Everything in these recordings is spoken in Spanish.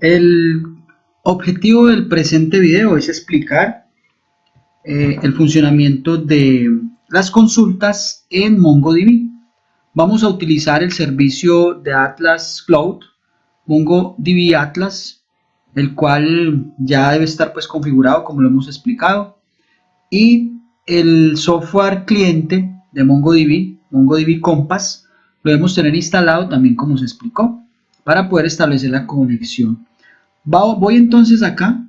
El objetivo del presente video es explicar el funcionamiento de las consultas en MongoDB. Vamos a utilizar el servicio de Atlas Cloud, MongoDB Atlas, el cual ya debe estar pues configurado como lo hemos explicado, y el software cliente de MongoDB, MongoDB Compass, lo debemos tener instalado también como se explicó para poder establecer la conexión. Voy entonces acá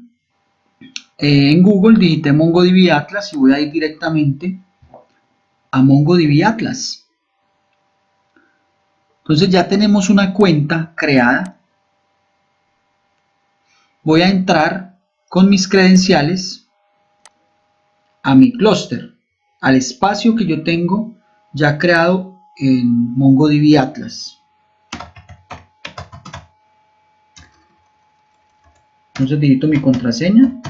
en Google, digité MongoDB Atlas y voy a ir directamente a MongoDB Atlas. Entonces ya tenemos una cuenta creada. Voy a entrar con mis credenciales a mi clúster, al espacio que yo tengo ya creado en MongoDB Atlas. Entonces digito mi contraseña.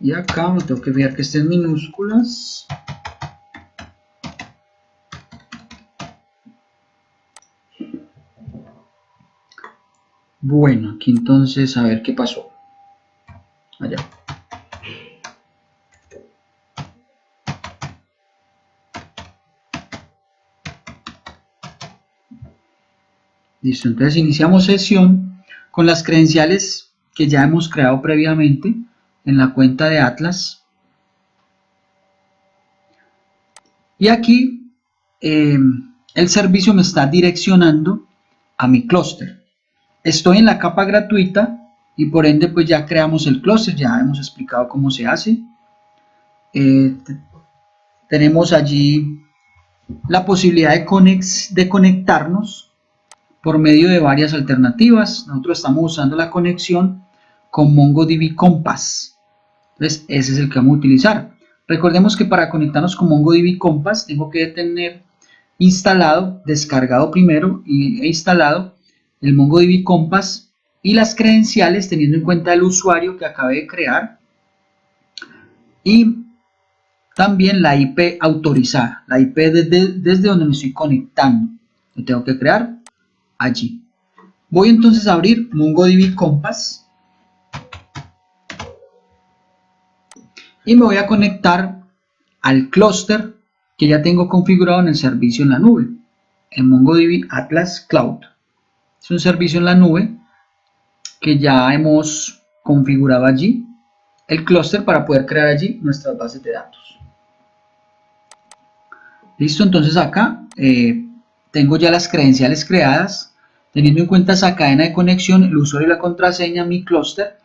Y acá me tengo que fijar que esté en minúsculas. Bueno, aquí entonces a ver qué pasó. Allá. Listo, entonces iniciamos sesión con las credenciales que ya hemos creado previamente en la cuenta de Atlas. Y aquí el servicio me está direccionando a mi clúster. Estoy en la capa gratuita y por ende pues ya creamos el clúster, ya hemos explicado cómo se hace. Tenemos allí la posibilidad de conectarnos por medio de varias alternativas. Nosotros estamos usando la conexión con MongoDB Compass. Entonces ese es el que vamos a utilizar. Recordemos que para conectarnos con MongoDB Compass tengo que tener instalado, descargado primero e instalado el MongoDB Compass y las credenciales teniendo en cuenta el usuario que acabé de crear y también la IP autorizada, la IP desde donde me estoy conectando. Lo tengo que crear allí. Voy entonces a abrir MongoDB Compass y me voy a conectar al clúster que ya tengo configurado en el servicio en la nube, en MongoDB Atlas Cloud. Es un servicio en la nube que ya hemos configurado allí, el clúster para poder crear allí nuestras bases de datos. Listo, entonces acá tengo ya las credenciales creadas, teniendo en cuenta esa cadena de conexión, el usuario y la contraseña, mi clúster.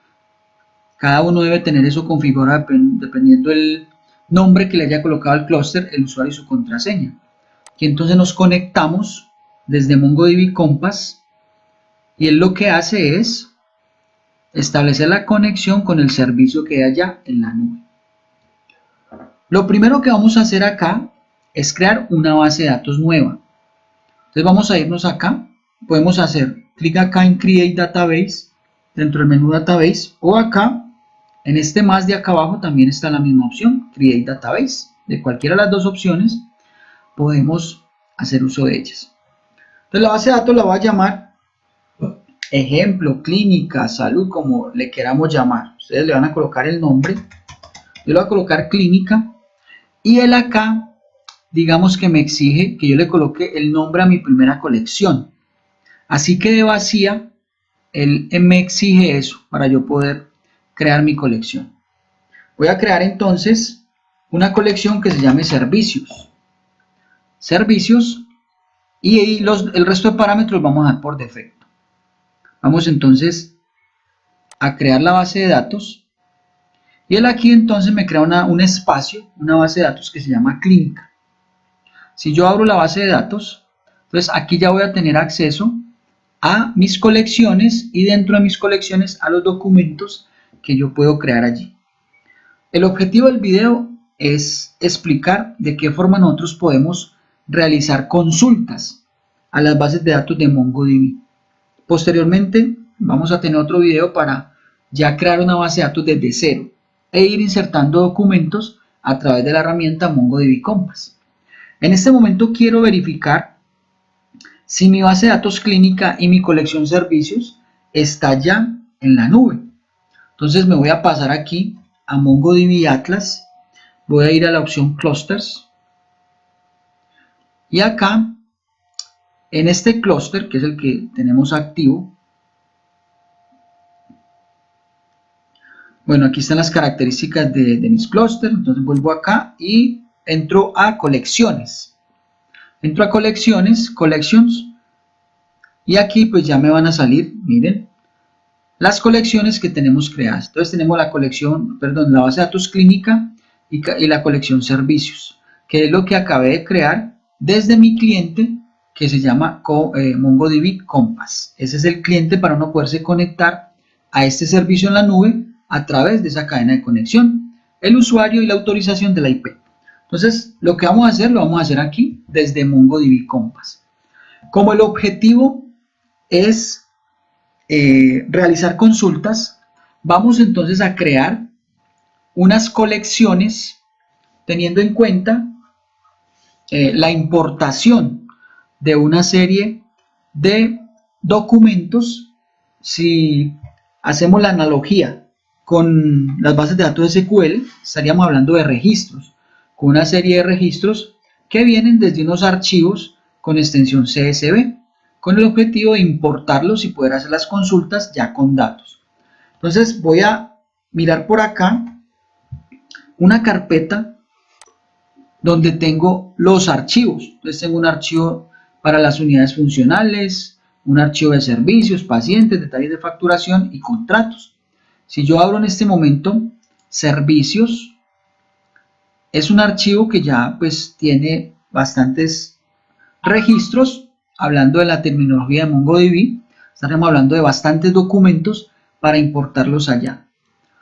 Cada uno debe tener eso configurado dependiendo del nombre que le haya colocado al clúster, el usuario y su contraseña. Y entonces nos conectamos desde MongoDB Compass y él lo que hace es establecer la conexión con el servicio que hay allá en la nube. Lo primero que vamos a hacer acá es crear una base de datos nueva. Entonces vamos a irnos acá, podemos hacer clic acá en Create Database, dentro del menú Database, o acá, en este más de acá abajo también está la misma opción, Create Database. De cualquiera de las dos opciones podemos hacer uso de ellas. Entonces la base de datos la voy a llamar ejemplo, clínica, salud, como le queramos llamar. Ustedes le van a colocar el nombre, yo le voy a colocar clínica, y él acá digamos que me exige que yo le coloque el nombre a mi primera colección. Así que de vacía, él me exige eso para yo poder crear mi colección. Voy a crear entonces una colección que se llame servicios. Servicios y el resto de parámetros vamos a dar por defecto. Vamos entonces a crear la base de datos. Y él aquí entonces me crea un espacio, una base de datos que se llama clínica. Si yo abro la base de datos, entonces aquí ya voy a tener acceso a mis colecciones y dentro de mis colecciones a los documentos que yo puedo crear allí. El objetivo del video es explicar de qué forma nosotros podemos realizar consultas a las bases de datos de MongoDB. Posteriormente vamos a tener otro video para ya crear una base de datos desde cero e ir insertando documentos a través de la herramienta MongoDB Compass. En este momento quiero verificar si mi base de datos clínica y mi colección servicios está ya en la nube. Entonces me voy a pasar aquí a MongoDB Atlas, voy a ir a la opción Clusters y acá en este clúster, que es el que tenemos activo, bueno, aquí están las características de mis clústeres, entonces vuelvo acá y entro a colecciones. Entro a colecciones, collections, y aquí pues ya me van a salir, miren, las colecciones que tenemos creadas. Entonces tenemos la colección, perdón, la base de datos clínica y la colección servicios, que es lo que acabé de crear desde mi cliente que se llama MongoDB Compass. Ese es el cliente para uno poderse conectar a este servicio en la nube a través de esa cadena de conexión, el usuario y la autorización de la IP. Entonces, lo que vamos a hacer, lo vamos a hacer aquí desde MongoDB Compass. Como el objetivo es realizar consultas, vamos entonces a crear unas colecciones teniendo en cuenta la importación de una serie de documentos. Si hacemos la analogía con las bases de datos SQL, estaríamos hablando de registros, con una serie de registros que vienen desde unos archivos con extensión CSV, con el objetivo de importarlos y poder hacer las consultas ya con datos. Entonces voy a mirar por acá una carpeta donde tengo los archivos. Entonces tengo un archivo para las unidades funcionales, un archivo de servicios, pacientes, detalles de facturación y contratos. Si yo abro en este momento servicios, es un archivo que ya pues tiene bastantes registros. Hablando de la terminología de MongoDB, estaremos hablando de bastantes documentos para importarlos allá.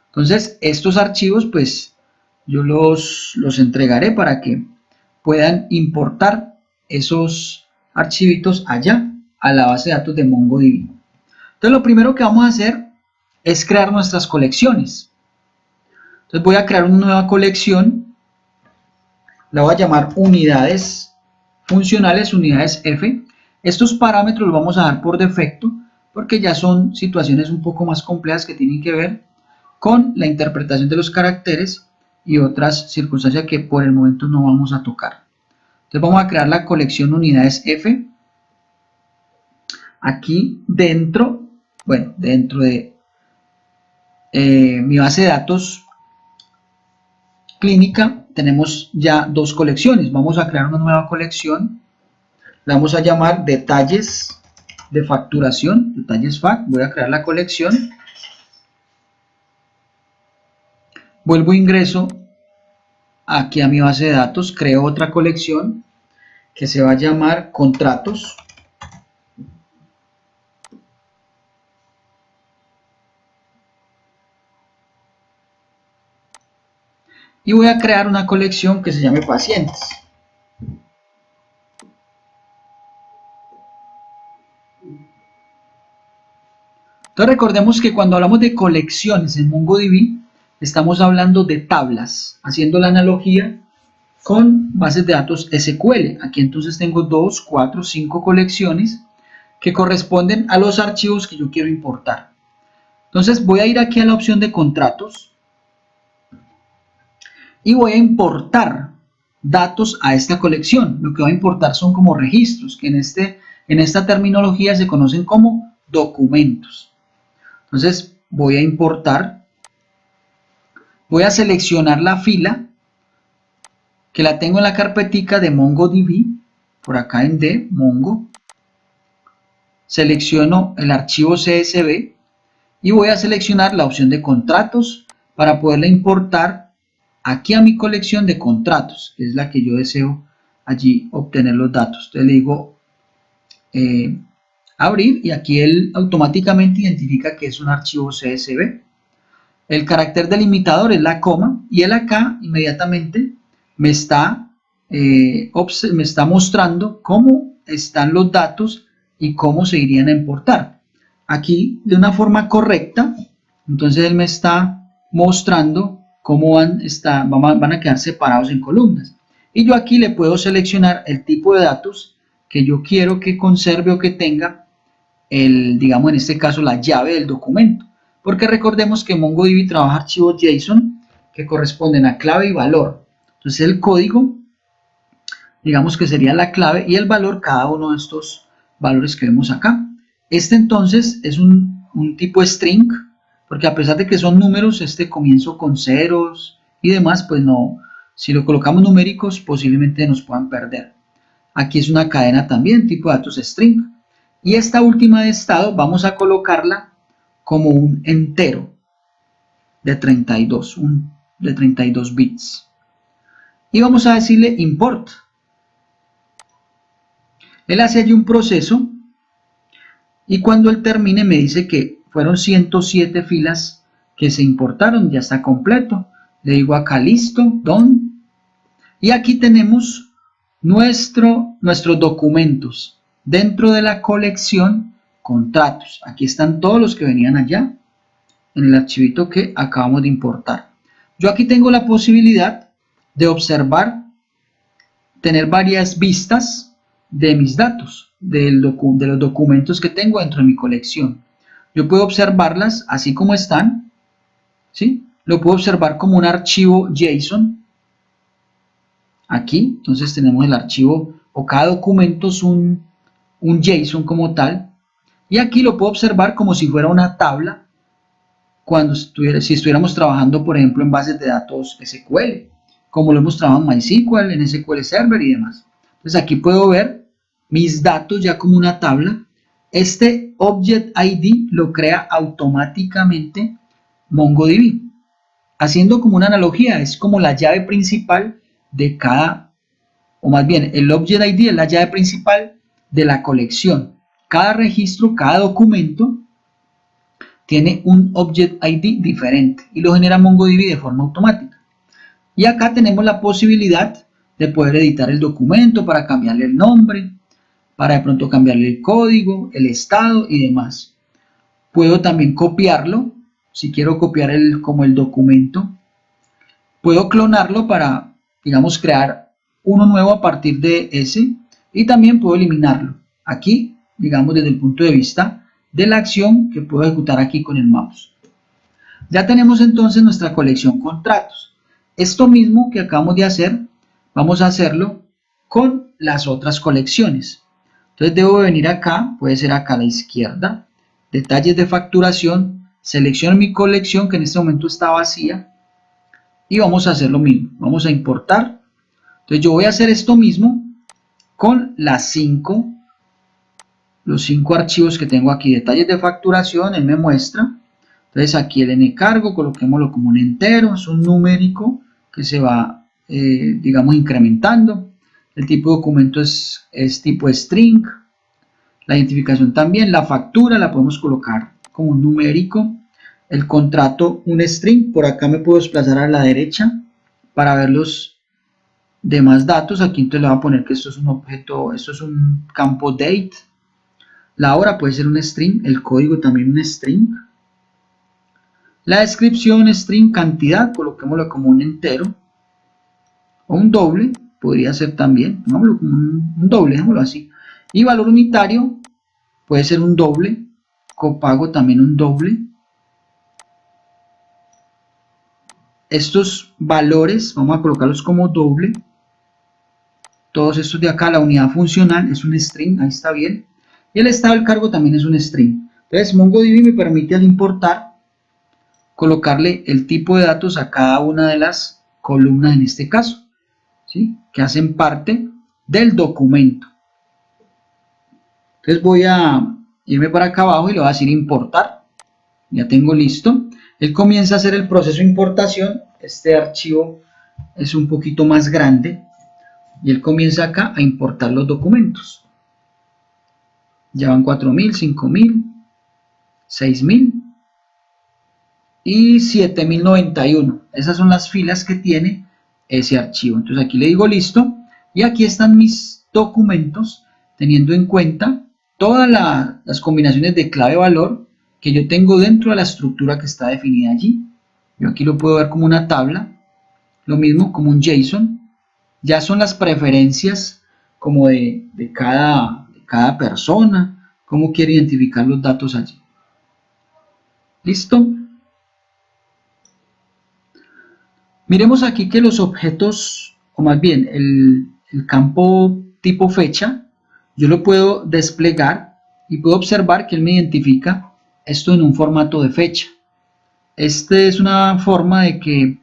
Entonces estos archivos pues yo los entregaré para que puedan importar esos archivitos allá a la base de datos de MongoDB. Entonces lo primero que vamos a hacer es crear nuestras colecciones. Entonces voy a crear una nueva colección, la voy a llamar unidades funcionales, unidades F. Estos parámetros los vamos a dar por defecto porque ya son situaciones un poco más complejas que tienen que ver con la interpretación de los caracteres y otras circunstancias que por el momento no vamos a tocar. Entonces vamos a crear la colección unidades F. Aquí dentro, bueno, dentro de mi base de datos clínica tenemos ya dos colecciones. Vamos a crear una nueva colección. La vamos a llamar detalles de facturación, detalles FAC. Voy a crear la colección. Vuelvo, ingreso aquí a mi base de datos, creo otra colección que se va a llamar contratos. Y voy a crear una colección que se llame pacientes. Entonces recordemos que cuando hablamos de colecciones en MongoDB, estamos hablando de tablas, haciendo la analogía con bases de datos SQL. Aquí entonces tengo 2, 4, 5 colecciones que corresponden a los archivos que yo quiero importar. Entonces voy a ir aquí a la opción de contratos y voy a importar datos a esta colección. Lo que voy a importar son como registros, que en esta terminología se conocen como documentos. Entonces voy a importar, voy a seleccionar la fila que la tengo en la carpetica de MongoDB, por acá en D, Mongo, selecciono el archivo CSV y voy a seleccionar la opción de contratos para poderla importar aquí a mi colección de contratos, que es la que yo deseo allí obtener los datos. Entonces le digo abrir y aquí él automáticamente identifica que es un archivo CSV. El carácter delimitador es la coma y él acá inmediatamente me está mostrando cómo están los datos y cómo se irían a importar. Aquí de una forma correcta, entonces él me está mostrando cómo van a quedar separados en columnas. Y yo aquí le puedo seleccionar el tipo de datos que yo quiero que conserve o que tenga digamos en este caso la llave del documento, porque recordemos que MongoDB trabaja archivos JSON que corresponden a clave y valor. Entonces el código, digamos que sería la clave y el valor, cada uno de estos valores que vemos acá. Este entonces es un tipo string, porque a pesar de que son números, este comienzo con ceros y demás, pues no, si lo colocamos numéricos posiblemente nos puedan perder. Aquí es una cadena también, tipo de datos string. Y esta última de estado vamos a colocarla como un entero de 32, de 32 bits. Y vamos a decirle import. Él hace allí un proceso y cuando él termine me dice que fueron 107 filas que se importaron, ya está completo. Le digo acá listo, done. Y aquí tenemos nuestros documentos dentro de la colección contratos. Aquí están todos los que venían allá en el archivito que acabamos de importar. Yo aquí tengo la posibilidad de observar, tener varias vistas de mis datos, de los documentos que tengo dentro de mi colección. Yo puedo observarlas así como están, ¿sí? Lo puedo observar como un archivo JSON. Aquí, entonces tenemos el archivo, o cada documento es un JSON como tal, y aquí lo puedo observar como si fuera una tabla, si estuviéramos trabajando, por ejemplo, en bases de datos SQL, como lo hemos trabajado en MySQL, en SQL Server y demás. Entonces aquí puedo ver mis datos ya como una tabla. Este Object ID lo crea automáticamente MongoDB. Haciendo como una analogía, es como la llave principal de cada, o más bien, el Object ID es la llave principal de la colección. Cada registro, cada documento tiene un Object ID diferente y lo genera MongoDB de forma automática. Y acá tenemos la posibilidad de poder editar el documento para cambiarle el nombre, para de pronto cambiarle el código, el estado y demás. Puedo también copiarlo, si quiero copiar como el documento. Puedo clonarlo para, digamos, crear uno nuevo a partir de ese y también puedo eliminarlo. Aquí, digamos, desde el punto de vista de la acción que puedo ejecutar aquí con el mouse. Ya tenemos entonces nuestra colección contratos. Esto mismo que acabamos de hacer, vamos a hacerlo con las otras colecciones. Entonces debo venir acá, puede ser acá a la izquierda, detalles de facturación, selecciono mi colección que en este momento está vacía y vamos a hacer lo mismo, vamos a importar. Entonces yo voy a hacer esto mismo con los 5 archivos que tengo aquí, detalles de facturación, él me muestra. Entonces aquí el ncargo, coloquémoslo como un entero, es un numérico que se va, digamos, incrementando. El tipo de documento es tipo string. La identificación también, la factura la podemos colocar como un numérico. El contrato, un string. Por acá me puedo desplazar a la derecha para ver los demás datos. Aquí entonces le voy a poner que esto es un objeto, esto es un campo date. La hora puede ser un string, el código también un string. La descripción string cantidad, coloquémoslo como un entero. O un doble, podría ser también, pongámoslo como un doble, dejémoslo así. Y valor unitario, puede ser un doble. Copago también un doble. Estos valores, vamos a colocarlos como doble. Todos estos de acá, la unidad funcional es un string, ahí está bien. Y el estado del cargo también es un string. Entonces MongoDB me permite al importar colocarle el tipo de datos a cada una de las columnas en este caso, ¿sí? Que hacen parte del documento. Entonces voy a irme para acá abajo y le voy a decir importar. Ya tengo listo. Él comienza a hacer el proceso de importación. Este archivo es un poquito más grande. Y él comienza acá a importar los documentos. Ya van 4000, 5000, 6000 y 7091. Esas son las filas que tiene ese archivo. Entonces aquí le digo listo. Y aquí están mis documentos teniendo en cuenta todas las combinaciones de clave-valor que yo tengo dentro de la estructura que está definida allí. Yo aquí lo puedo ver como una tabla, lo mismo como un JSON. Ya son las preferencias como de cada persona, cómo quiere identificar los datos allí. ¿Listo? Miremos aquí que los objetos, o más bien el campo tipo fecha, yo lo puedo desplegar y puedo observar que él me identifica esto en un formato de fecha. Esta es una forma de que,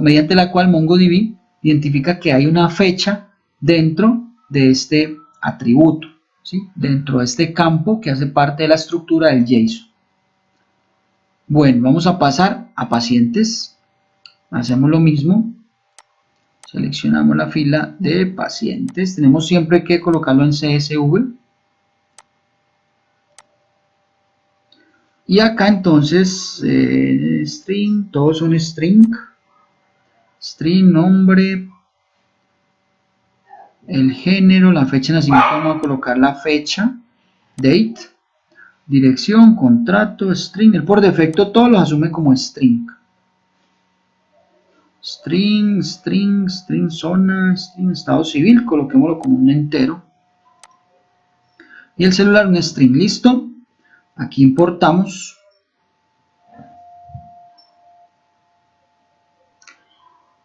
mediante la cual MongoDB identifica que hay una fecha dentro de este atributo, ¿sí? Dentro de este campo que hace parte de la estructura del JSON. Bueno, vamos a pasar a pacientes. Hacemos lo mismo. Seleccionamos la fila de pacientes. Tenemos siempre que colocarlo en CSV. Y acá entonces, string, todos son string. String, nombre, el género, la fecha de nacimiento, vamos a colocar la fecha, date, dirección, contrato, string. Él por defecto todos los asume como string. String, string, string, zona, string, estado civil, coloquémoslo como un entero. Y el celular un string, listo. Aquí importamos.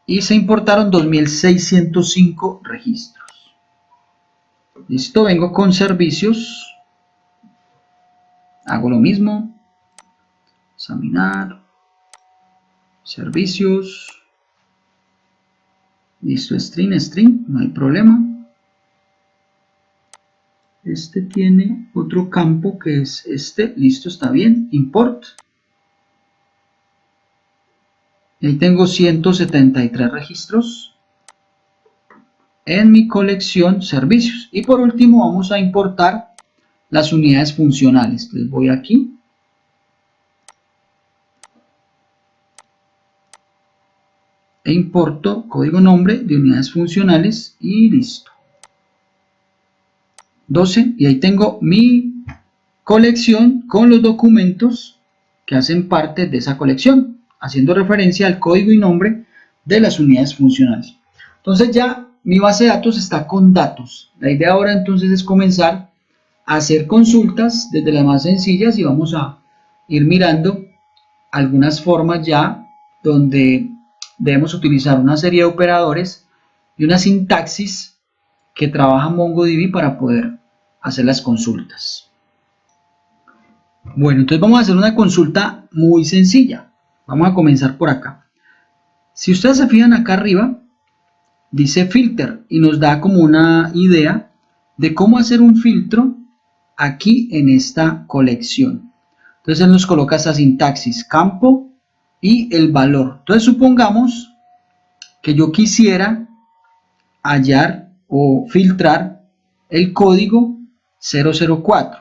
Y se importaron 2605 registros. Listo, vengo con servicios. Hago lo mismo. Examinar. Servicios. Listo, string, string, no hay problema. Este tiene otro campo que es este. Listo, está bien. Import. Y ahí tengo 173 registros en mi colección servicios. Y por último vamos a importar las unidades funcionales. Les voy aquí. E importo código nombre de unidades funcionales y listo. 12 y ahí tengo mi colección con los documentos que hacen parte de esa colección, haciendo referencia al código y nombre de las unidades funcionales. Entonces ya mi base de datos está con datos. La idea ahora entonces es comenzar a hacer consultas desde las más sencillas y vamos a ir mirando algunas formas ya donde debemos utilizar una serie de operadores y una sintaxis que trabaja MongoDB para poder hacer las consultas. Bueno, entonces vamos a hacer una consulta muy sencilla. Vamos a comenzar por acá. Si ustedes se fijan acá arriba, dice filter y nos da como una idea de cómo hacer un filtro aquí en esta colección. Entonces él nos coloca esta sintaxis, campo y el valor. Entonces supongamos que yo quisiera hallar o filtrar el código 004.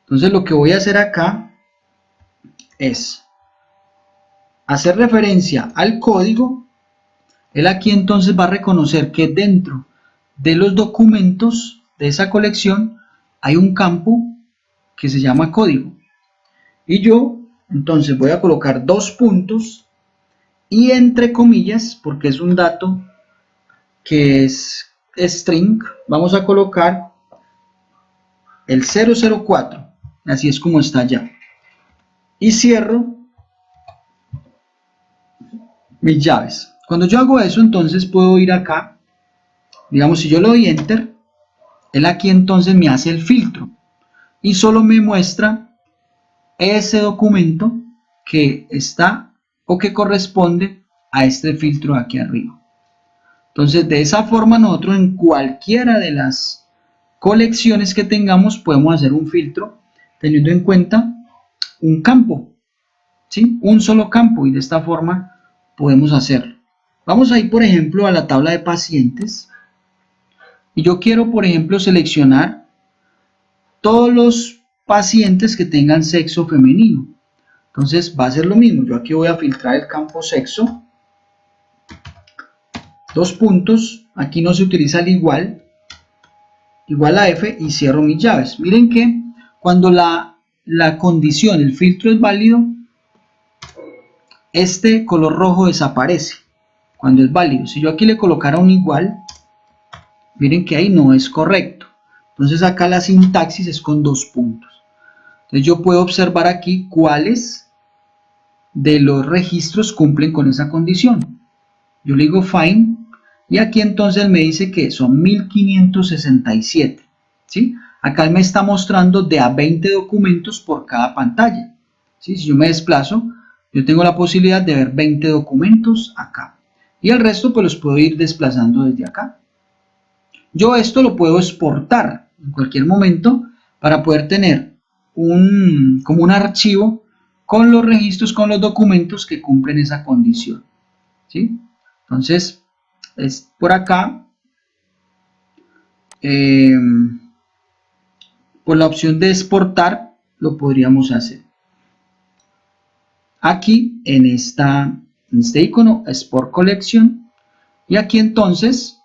Entonces lo que voy a hacer acá es hacer referencia al código. Él aquí entonces va a reconocer que dentro de los documentos de esa colección hay un campo que se llama código. Y yo entonces voy a colocar dos puntos y entre comillas, porque es un dato que es string, vamos a colocar el 004. Así es como está ya. Y cierro mis llaves. Cuando yo hago eso, entonces puedo ir acá. Digamos, si yo le doy Enter, él aquí entonces me hace el filtro. Y solo me muestra ese documento que está o que corresponde a este filtro aquí arriba. Entonces, de esa forma nosotros en cualquiera de las colecciones que tengamos podemos hacer un filtro teniendo en cuenta un campo, ¿sí? Un solo campo, y de esta forma podemos hacerlo. Vamos a ir, por ejemplo, a la tabla de pacientes y yo quiero, por ejemplo, seleccionar todos los pacientes que tengan sexo femenino. Entonces va a ser lo mismo. Yo aquí voy a filtrar el campo sexo. Dos puntos. Aquí no se utiliza el igual a F y cierro mis llaves. Miren que cuando la condición, el filtro es válido, este color rojo desaparece cuando es válido. Si yo aquí le colocara un igual, Miren que ahí no es correcto. Entonces acá la sintaxis es con 2 puntos. Entonces yo puedo observar aquí cuáles de los registros cumplen con esa condición. Yo le digo find y aquí entonces me dice que son 1567. ¿Sí? Acá me está mostrando de a 20 documentos por cada pantalla. ¿Sí? Si yo me desplazo, yo tengo la posibilidad de ver 20 documentos acá. Y el resto pues los puedo ir desplazando desde acá. Yo esto lo puedo exportar en cualquier momento para poder tener como un archivo con los registros, con los documentos que cumplen esa condición. ¿Sí? Entonces, es por acá, por la opción de exportar, lo podríamos hacer. Aquí, en este icono, Export Collection, y aquí entonces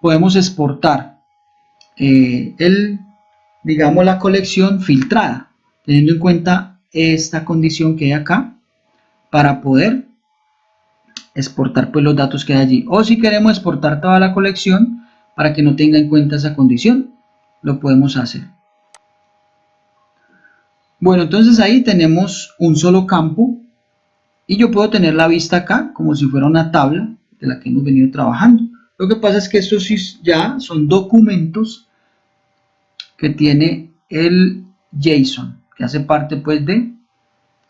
podemos exportar digamos, la colección filtrada, teniendo en cuenta esta condición que hay acá, para poder exportar pues los datos que hay allí. O si queremos exportar toda la colección para que no tenga en cuenta esa condición, lo podemos hacer. Bueno, entonces ahí tenemos un solo campo y yo puedo tener la vista acá como si fuera una tabla de la que hemos venido trabajando. Lo que pasa es que estos ya son documentos que tiene el JSON, que hace parte pues de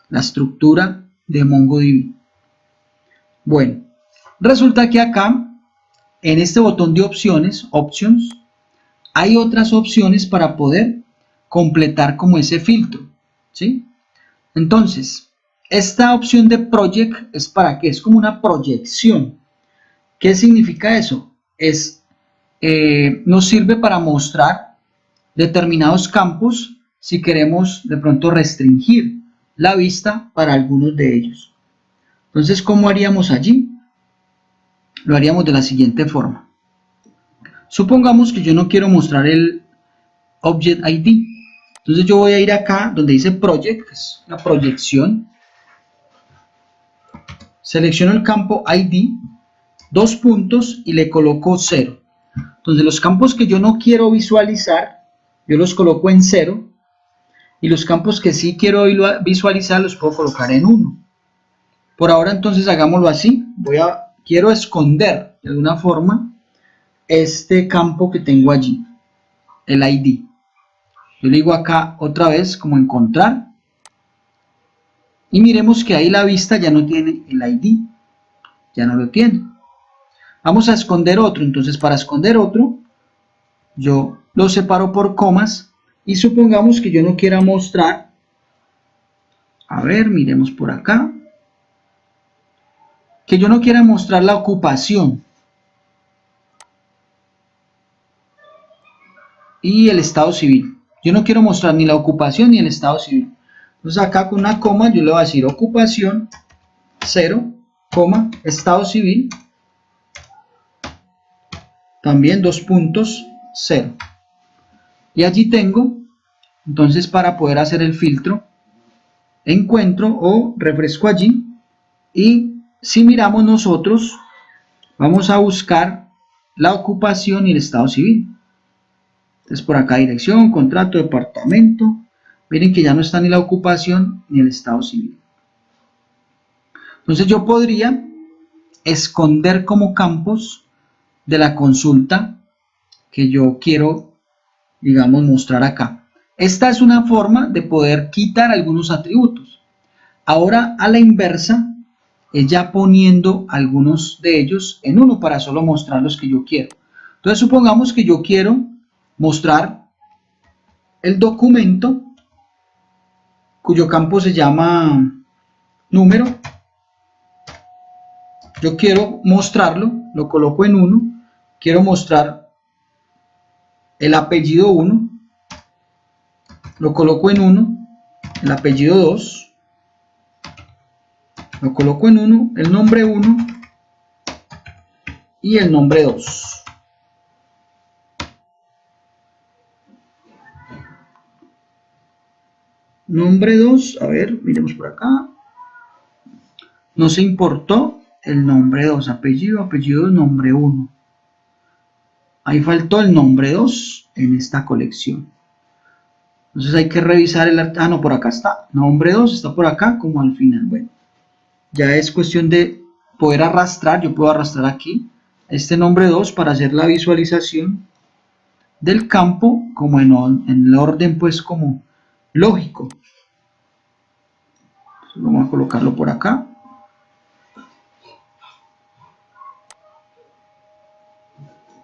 la estructura de MongoDB. Bueno, resulta que acá, en este botón de opciones, Options, hay otras opciones para poder completar como ese filtro, ¿sí? Entonces, esta opción de Project es para qué, es como una proyección. ¿Qué significa eso? Nos sirve para mostrar determinados campos si queremos de pronto restringir la vista para algunos de ellos. Entonces, ¿cómo haríamos allí? Lo haríamos de la siguiente forma. Supongamos que yo no quiero mostrar el Object ID. Entonces yo voy a ir acá donde dice Project, que es una proyección. Selecciono el campo ID, 2 puntos y le coloco 0. Entonces los campos que yo no quiero visualizar, yo los coloco en 0. Y los campos que sí quiero visualizar los puedo colocar en 1. Por ahora entonces hagámoslo así. Quiero esconder de alguna forma este campo que tengo allí, el ID. Yo le digo acá otra vez como encontrar. Y miremos que ahí la vista ya no tiene el ID. Ya no lo tiene. Vamos a esconder otro. Entonces para esconder otro, yo lo separo por comas. Y supongamos que yo no quiera mostrar. A ver, miremos por acá. Que yo no quiera mostrar la ocupación. Y el estado civil. Yo no quiero mostrar ni la ocupación ni el estado civil. Entonces acá con una coma yo le voy a decir ocupación 0, estado civil también 2 puntos 0. Y allí tengo, entonces para poder hacer el filtro, encuentro o refresco allí y si miramos nosotros, vamos a buscar la ocupación y el estado civil. Entonces por acá dirección, contrato, departamento. Miren que ya no está ni la ocupación ni el estado civil. Entonces yo podría esconder como campos de la consulta que yo quiero, digamos, mostrar acá. Esta es una forma de poder quitar algunos atributos. Ahora a la inversa, es ya poniendo algunos de ellos en 1 para solo mostrar los que yo quiero. Entonces supongamos que yo quiero mostrar el documento cuyo campo se llama número. Yo quiero mostrarlo, lo coloco en 1. Quiero mostrar el apellido 1. Lo coloco en 1. El apellido 2. Lo coloco en 1. El nombre 1. Y el nombre 2. Nombre 2. A ver, miremos por acá. No se importó el nombre 2. Apellido 2, nombre 1. Ahí faltó el nombre 2 en esta colección. Entonces hay que revisar el... Ah, no, por acá está. Nombre 2 está por acá como al final. Bueno, ya es cuestión de poder arrastrar. Yo puedo arrastrar aquí este nombre 2 para hacer la visualización del campo como en el orden pues como lógico. Vamos a colocarlo por acá.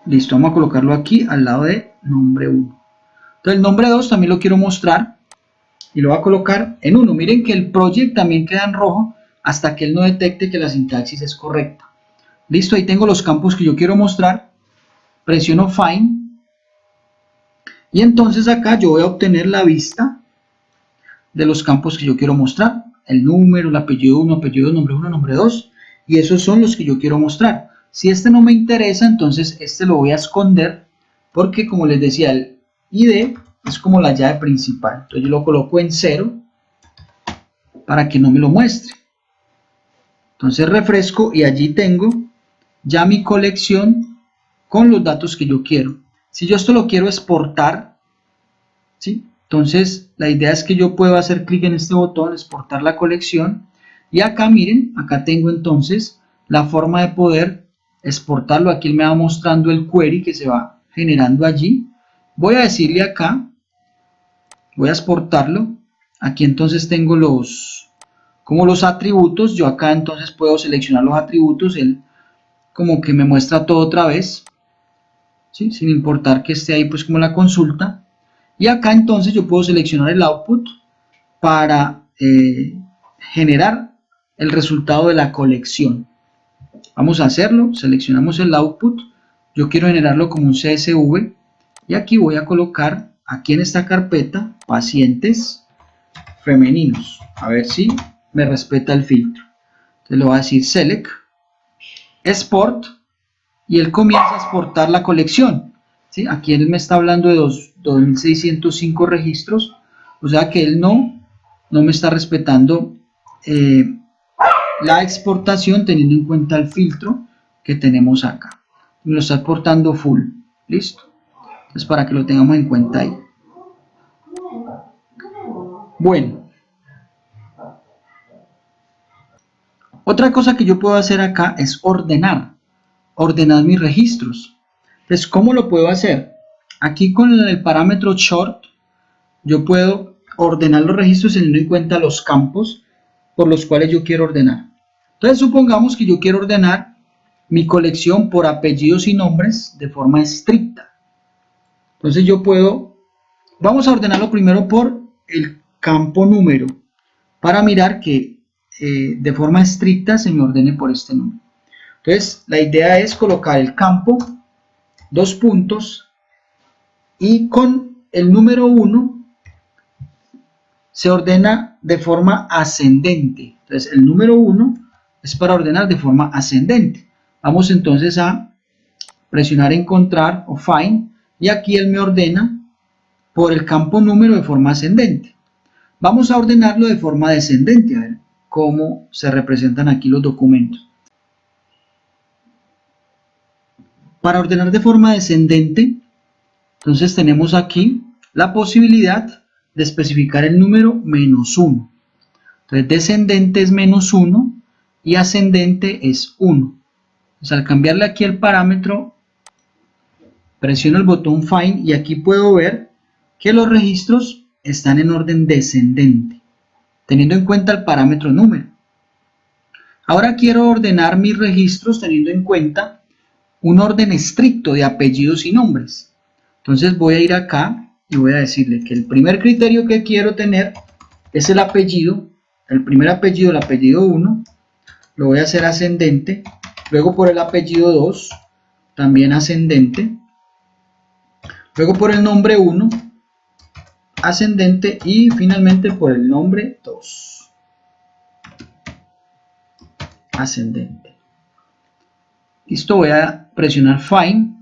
Listo, vamos a colocarlo aquí al lado de nombre 1. Entonces el nombre 2 también lo quiero mostrar y lo voy a colocar en 1. Miren que el project también queda en rojo hasta que él no detecte que la sintaxis es correcta. Listo, ahí tengo los campos que yo quiero mostrar. Presiono Find y entonces acá yo voy a obtener la vista de los campos que yo quiero mostrar. El número, el apellido 1, apellido 2, nombre 1, nombre 2. Y esos son los que yo quiero mostrar. Si este no me interesa, entonces este lo voy a esconder porque, como les decía, el ID es como la llave principal. Entonces yo lo coloco en 0 para que no me lo muestre. Entonces refresco y allí tengo ya mi colección con los datos que yo quiero. Si yo esto lo quiero exportar, ¿sí? Entonces la idea es que yo puedo hacer clic en este botón, exportar la colección, y acá miren, acá tengo entonces la forma de poder exportarlo. Aquí él me va mostrando el query que se va generando allí. Voy a decirle acá, voy a exportarlo. Aquí entonces tengo como los atributos. Yo acá entonces puedo seleccionar los atributos. Él como que me muestra todo otra vez, ¿sí? Sin importar que esté ahí pues como la consulta. Y acá entonces yo puedo seleccionar el output para generar el resultado de la colección. Vamos a hacerlo, seleccionamos el output. Yo quiero generarlo como un CSV y aquí voy a colocar, aquí en esta carpeta, pacientes femeninos. A ver si me respeta el filtro. Entonces le voy a decir select, export, y él comienza a exportar la colección. ¿Sí? Aquí él me está hablando de 2.605 registros, o sea que él no me está respetando la exportación teniendo en cuenta el filtro que tenemos acá. Me lo está exportando full. ¿Listo? Entonces para que lo tengamos en cuenta ahí. Bueno. Otra cosa que yo puedo hacer acá es ordenar mis registros. Entonces, ¿cómo lo puedo hacer? Aquí con el parámetro short, yo puedo ordenar los registros teniendo en cuenta los campos por los cuales yo quiero ordenar. Entonces, supongamos que yo quiero ordenar mi colección por apellidos y nombres de forma estricta. Entonces, yo puedo, vamos a ordenarlo primero por el campo número, para mirar que de forma estricta se me ordene por este número. Entonces, la idea es colocar el campo, dos puntos, y con el número 1 se ordena de forma ascendente. Entonces, el número 1 es para ordenar de forma ascendente. Vamos entonces a presionar encontrar o find, y aquí él me ordena por el campo número de forma ascendente. Vamos a ordenarlo de forma descendente, a ver cómo se representan aquí los documentos. Para ordenar de forma descendente, entonces tenemos aquí la posibilidad de especificar el número -1. Entonces descendente es -1 y ascendente es 1. Entonces al cambiarle aquí el parámetro, presiono el botón Find y aquí puedo ver que los registros están en orden descendente, teniendo en cuenta el parámetro número. Ahora quiero ordenar mis registros teniendo en cuenta un orden estricto de apellidos y nombres. Entonces voy a ir acá y voy a decirle que el primer criterio que quiero tener es el apellido. El primer apellido, el apellido 1, lo voy a hacer ascendente. Luego por el apellido 2, también ascendente. Luego por el nombre 1, ascendente. Y finalmente por el nombre 2, ascendente. Listo, voy a presionar Find.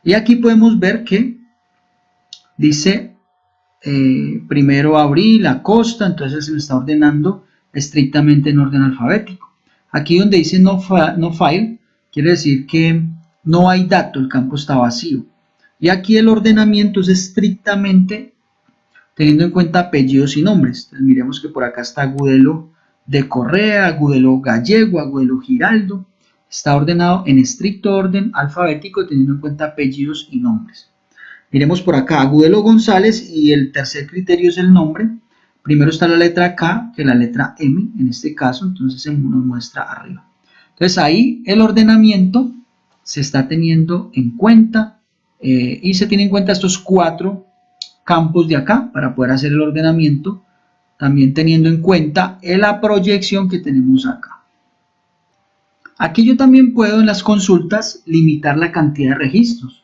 Y aquí podemos ver que dice primero abril, Acosta, entonces se me está ordenando estrictamente en orden alfabético. Aquí donde dice no file, quiere decir que no hay dato, el campo está vacío. Y aquí el ordenamiento es estrictamente teniendo en cuenta apellidos y nombres. Entonces miremos que por acá está Agudelo de Correa, Agudelo Gallego, Agudelo Giraldo. Está ordenado en estricto orden alfabético teniendo en cuenta apellidos y nombres. Miremos por acá, Agudelo González, y el tercer criterio es el nombre. Primero está la letra K, que es la letra M en este caso, entonces se nos muestra arriba. Entonces ahí el ordenamiento se está teniendo en cuenta y se tienen en cuenta estos 4 campos de acá para poder hacer el ordenamiento, también teniendo en cuenta la proyección que tenemos acá. Aquí yo también puedo en las consultas limitar la cantidad de registros.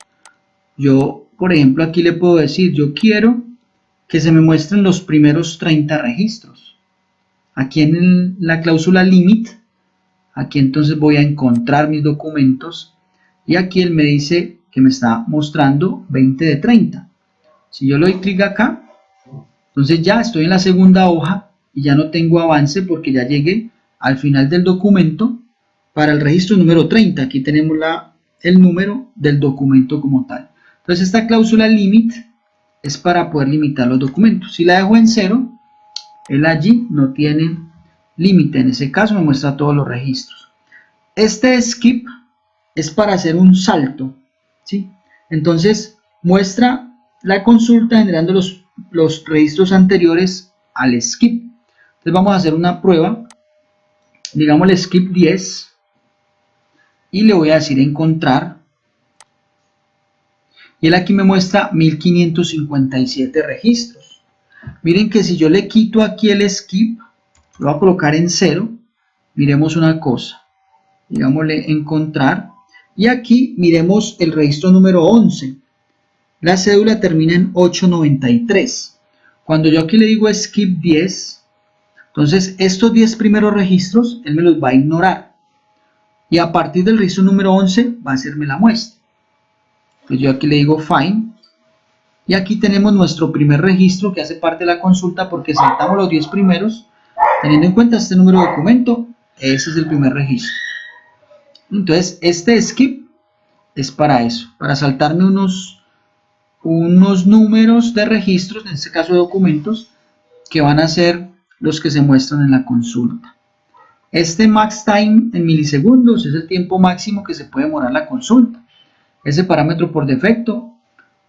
Yo, por ejemplo, aquí le puedo decir, yo quiero que se me muestren los primeros 30 registros. Aquí en la cláusula limit, aquí entonces voy a encontrar mis documentos y aquí él me dice que me está mostrando 20 de 30. Si yo le doy clic acá, entonces ya estoy en la segunda hoja y ya no tengo avance porque ya llegué al final del documento para el registro número 30. Aquí tenemos el número del documento como tal. Entonces esta cláusula limit es para poder limitar los documentos. Si la dejo en 0, él allí no tiene límite. En ese caso me muestra todos los registros. Este skip es para hacer un salto, ¿sí? Entonces muestra la consulta generando los registros anteriores al skip. Entonces vamos a hacer una prueba, digamos el skip 10 y le voy a decir encontrar y él aquí me muestra 1557 registros. Miren que si yo le quito aquí el skip, lo voy a colocar en 0, miremos una cosa, digámosle encontrar y aquí miremos el registro número 11. La cédula termina en 893. Cuando yo aquí le digo skip 10, entonces estos 10 primeros registros él me los va a ignorar. Y a partir del registro número 11 va a hacerme la muestra. Entonces yo aquí le digo find. Y aquí tenemos nuestro primer registro que hace parte de la consulta porque saltamos los 10 primeros. Teniendo en cuenta este número de documento, ese es el primer registro. Entonces este skip es para eso, para saltarme unos números de registros, en este caso de documentos, que van a ser los que se muestran en la consulta. Este max time en milisegundos es el tiempo máximo que se puede demorar la consulta. Ese parámetro por defecto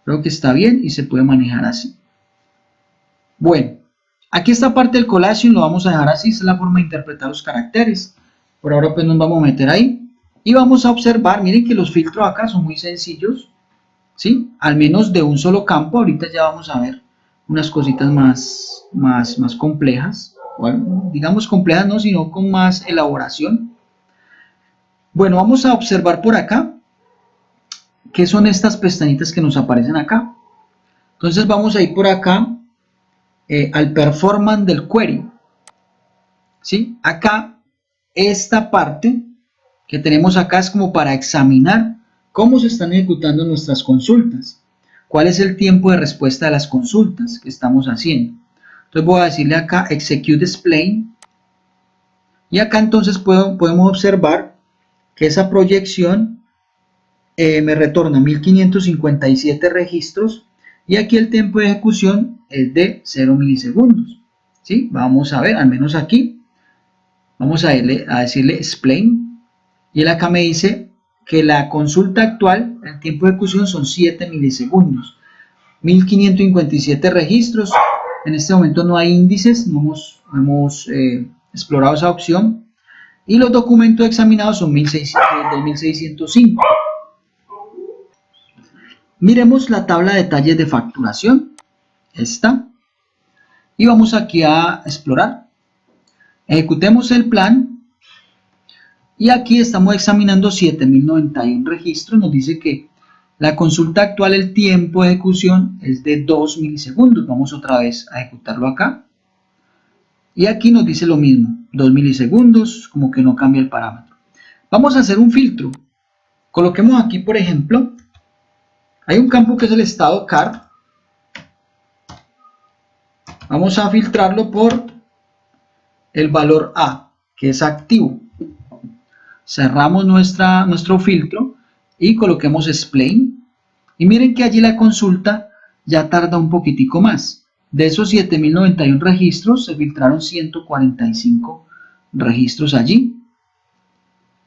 creo que está bien y se puede manejar así. Bueno, aquí esta parte del collation lo vamos a dejar así, esa es la forma de interpretar los caracteres. Por ahora pues nos vamos a meter ahí y vamos a observar, miren que los filtros acá son muy sencillos, ¿sí? Al menos de un solo campo. Ahorita ya vamos a ver unas cositas más complejas. Bueno, digamos complejas no, sino con más elaboración. Bueno, vamos a observar por acá qué son estas pestañitas que nos aparecen acá. Entonces vamos a ir por acá al performance del query, ¿sí? Acá, esta parte que tenemos acá es como para examinar cómo se están ejecutando nuestras consultas, cuál es el tiempo de respuesta de las consultas que estamos haciendo. Entonces voy a decirle acá execute explain y acá entonces podemos observar que esa proyección me retorna 1557 registros y aquí el tiempo de ejecución es de 0 milisegundos, ¿sí? Vamos a ver, al menos aquí, vamos a decirle explain y él acá me dice que la consulta actual, el tiempo de ejecución son 7 milisegundos, 1557 registros. En este momento no hay índices, no hemos explorado esa opción y los documentos examinados son 2605. Miremos la tabla de detalles de facturación, esta, y vamos aquí a explorar. Ejecutemos el plan y aquí estamos examinando 7091 registros. Nos dice que la consulta actual, el tiempo de ejecución es de 2 milisegundos. Vamos otra vez a ejecutarlo acá. Y aquí nos dice lo mismo, 2 milisegundos, como que no cambia el parámetro. Vamos a hacer un filtro. Coloquemos aquí, por ejemplo, hay un campo que es el estado CAR. Vamos a filtrarlo por el valor A, que es activo. Cerramos nuestro filtro y coloquemos explain. Y miren que allí la consulta ya tarda un poquitico más. De esos 7091 registros se filtraron 145 registros allí.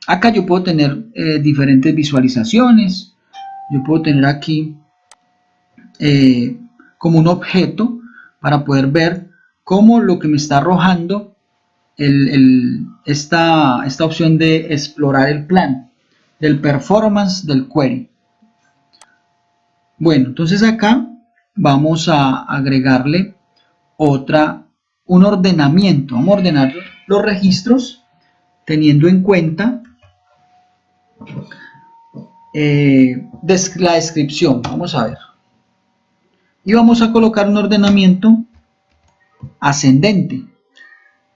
Acá yo puedo tener diferentes visualizaciones. Yo puedo tener aquí como un objeto para poder ver cómo lo que me está arrojando esta opción de explorar el plan del performance del query. Bueno, entonces acá vamos a agregarle un ordenamiento. Vamos a ordenar los registros teniendo en cuenta la descripción. Vamos a ver. Y vamos a colocar un ordenamiento ascendente.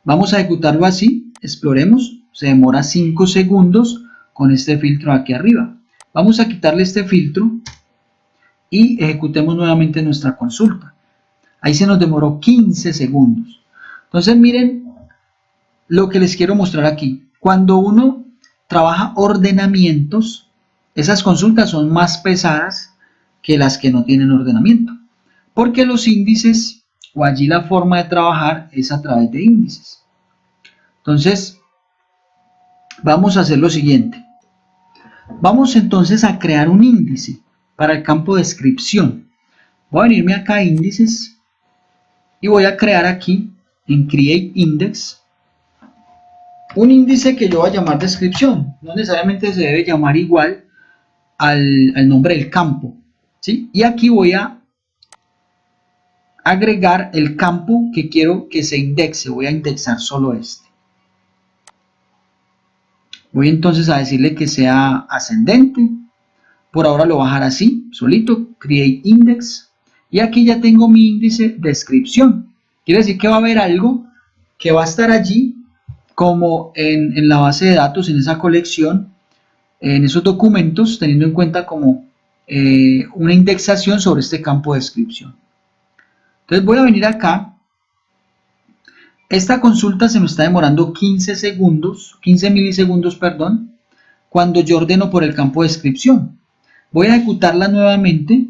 Vamos a ejecutarlo así. Exploremos. Se demora 5 segundos con este filtro aquí arriba. Vamos a quitarle este filtro y ejecutemos nuevamente nuestra consulta. Ahí se nos demoró 15 segundos. Entonces miren lo que les quiero mostrar aquí. Cuando uno trabaja ordenamientos, esas consultas son más pesadas que las que no tienen ordenamiento. Porque los índices, o allí la forma de trabajar es a través de índices. Entonces, vamos a hacer lo siguiente. Vamos entonces a crear un índice para el campo de descripción. Voy a venirme acá a índices y voy a crear aquí en Create Index un índice que yo voy a llamar descripción. No necesariamente se debe llamar igual al nombre del campo, ¿sí? Y aquí voy a agregar el campo que quiero que se indexe. Voy a indexar solo este. Voy entonces a decirle que sea ascendente. Por ahora lo voy a dejar así, solito, Create Index. Y aquí ya tengo mi índice descripción. Quiere decir que va a haber algo que va a estar allí como en la base de datos, en esa colección, en esos documentos, teniendo en cuenta como una indexación sobre este campo de descripción. Entonces voy a venir acá. Esta consulta se me está demorando 15 milisegundos, perdón, cuando yo ordeno por el campo de descripción. Voy a ejecutarla nuevamente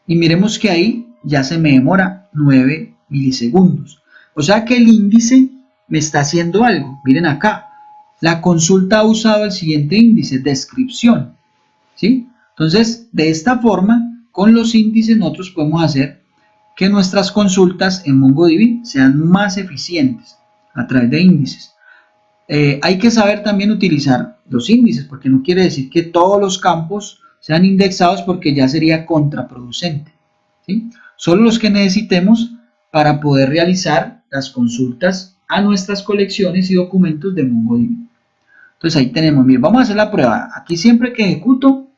y miremos que ahí ya se me demora 9 milisegundos. O sea que el índice me está haciendo algo. Miren acá, la consulta ha usado el siguiente índice, descripción, ¿sí? Entonces, de esta forma, con los índices nosotros podemos hacer que nuestras consultas en MongoDB sean más eficientes a través de índices. Hay que saber también utilizar los índices, porque no quiere decir que todos los campos sean indexados, porque ya sería contraproducente, ¿sí? Solo los que necesitemos para poder realizar las consultas a nuestras colecciones y documentos de MongoDB. Entonces ahí tenemos, miren, vamos a hacer la prueba. Aquí siempre que ejecuto,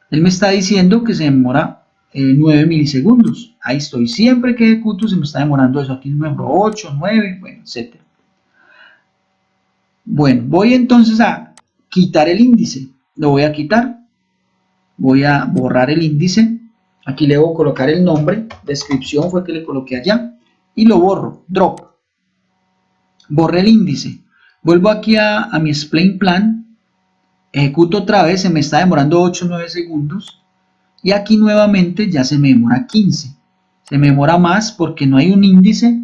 él me está diciendo que se demora 9 milisegundos. Ahí estoy, siempre que ejecuto se me está demorando eso. Aquí me demoró 8, 9, bueno, etc. Bueno, voy entonces a quitar el índice. Lo voy a quitar. Voy a borrar el índice. Aquí le voy a colocar el nombre. Descripción fue que le coloqué allá. Y lo borro. Drop. Borré el índice. Vuelvo aquí a mi explain plan. Ejecuto otra vez. Se me está demorando 8 o 9 segundos. Y aquí nuevamente ya se me demora 15. Se me demora más porque no hay un índice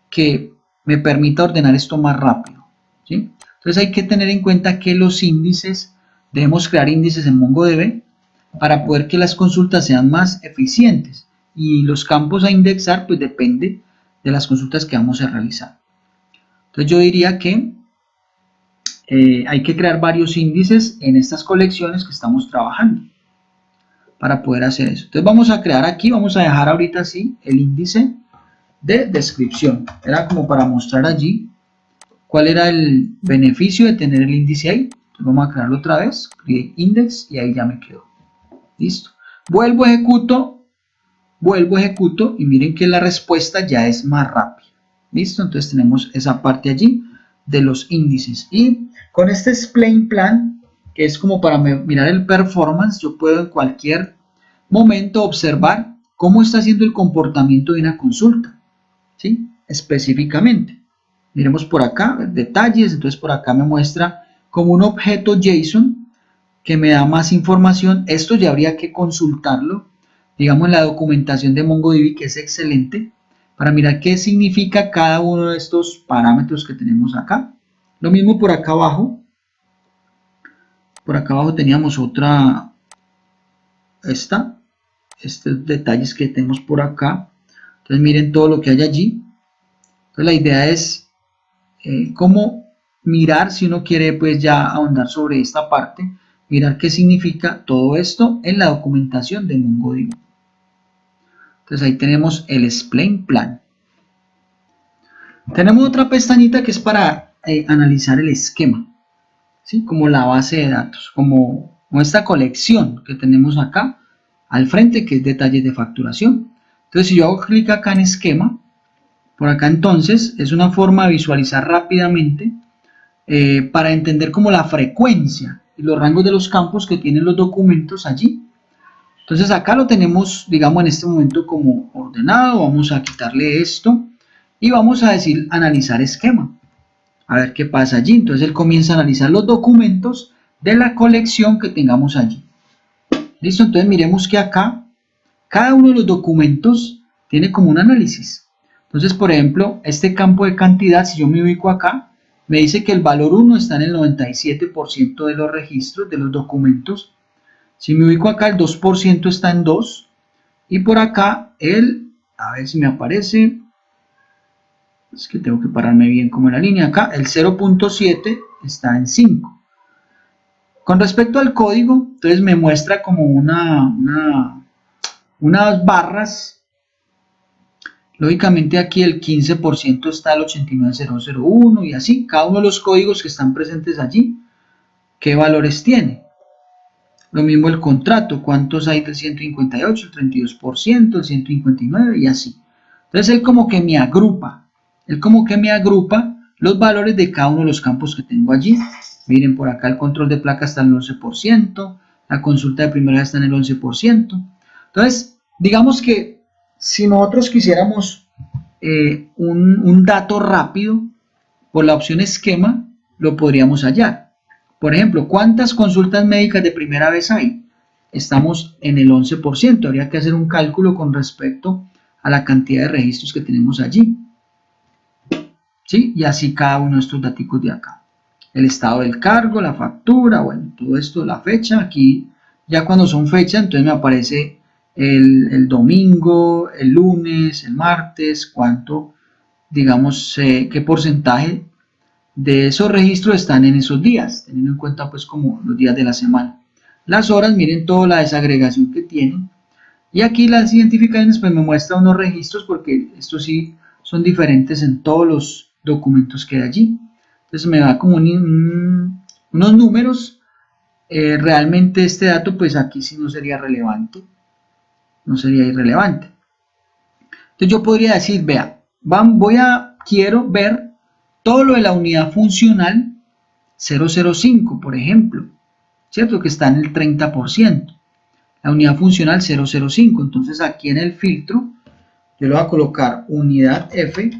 que me permita ordenar esto más rápido, ¿sí? Entonces hay que tener en cuenta que los índices, debemos crear índices en MongoDB para poder que las consultas sean más eficientes. Y los campos a indexar pues depende de las consultas que vamos a realizar. Entonces yo diría que hay que crear varios índices en estas colecciones que estamos trabajando para poder hacer eso. Entonces vamos a crear aquí, vamos a dejar ahorita así el índice de descripción. Era como para mostrar allí cuál era el beneficio de tener el índice ahí. Entonces vamos a crearlo otra vez, create index, y ahí ya me quedó. Listo. Vuelvo, ejecuto y miren que la respuesta ya es más rápida. Listo, entonces tenemos esa parte allí de los índices. Y con este explain plan, que es como para mirar el performance, yo puedo en cualquier momento observar cómo está haciendo el comportamiento de una consulta, ¿sí? Específicamente. Miremos por acá, detalles, entonces por acá me muestra como un objeto JSON que me da más información. Esto ya habría que consultarlo, digamos, en la documentación de MongoDB, que es excelente, para mirar qué significa cada uno de estos parámetros que tenemos acá. Lo mismo por acá abajo. Por acá abajo teníamos otra, estos detalles que tenemos por acá. Entonces miren todo lo que hay allí. Entonces la idea es cómo mirar, si uno quiere pues ya ahondar sobre esta parte, mirar qué significa todo esto en la documentación de MongoDB. Entonces ahí tenemos el explain plan. Tenemos otra pestañita que es para analizar el esquema, ¿sí? Como la base de datos, como esta colección que tenemos acá al frente, que es detalles de facturación. Entonces si yo hago clic acá en esquema, por acá entonces es una forma de visualizar rápidamente para entender como la frecuencia y los rangos de los campos que tienen los documentos allí. Entonces acá lo tenemos, digamos, en este momento como ordenado. Vamos a quitarle esto y vamos a decir analizar esquema. A ver qué pasa allí. Entonces él comienza a analizar los documentos de la colección que tengamos allí. Listo, entonces miremos que acá cada uno de los documentos tiene como un análisis. Entonces, por ejemplo, este campo de cantidad, si yo me ubico acá, me dice que el valor 1 está en el 97% de los registros de los documentos. Si me ubico acá, el 2% está en 2. Y por acá, a ver si me aparece, es que tengo que pararme bien como en la línea acá, el 0.7 está en 5. Con respecto al código, entonces me muestra como unas barras. Lógicamente aquí el 15% está al 89001 y así, cada uno de los códigos que están presentes allí, qué valores tiene. Lo mismo el contrato, cuántos hay del 158, el 32%, el 159 y así. Entonces él como que me agrupa, los valores de cada uno de los campos que tengo allí. Miren, por acá el control de placa está en el 11%, la consulta de primera está en el 11%. Entonces, digamos que si nosotros quisiéramos un dato rápido, por la opción esquema, lo podríamos hallar. Por ejemplo, ¿cuántas consultas médicas de primera vez hay? Estamos en el 11%. Habría que hacer un cálculo con respecto a la cantidad de registros que tenemos allí. ¿Sí? Y así cada uno de estos datos de acá. El estado del cargo, la factura, bueno, todo esto, la fecha. Aquí, ya cuando son fechas, entonces me aparece el domingo, el lunes, el martes, cuánto, digamos, qué porcentaje de esos registros están en esos días, teniendo en cuenta pues como los días de la semana. Las horas, miren toda la desagregación que tienen. Y aquí las identificaciones pues me muestra unos registros porque estos sí son diferentes en todos los documentos que hay allí. Entonces me da como unos números. Realmente este dato pues aquí sí no sería relevante. No sería irrelevante. Entonces yo podría decir, vea, quiero ver todo lo de la unidad funcional 005, por ejemplo, ¿cierto? Que está en el 30%. La unidad funcional 005. Entonces aquí en el filtro yo le voy a colocar unidad F,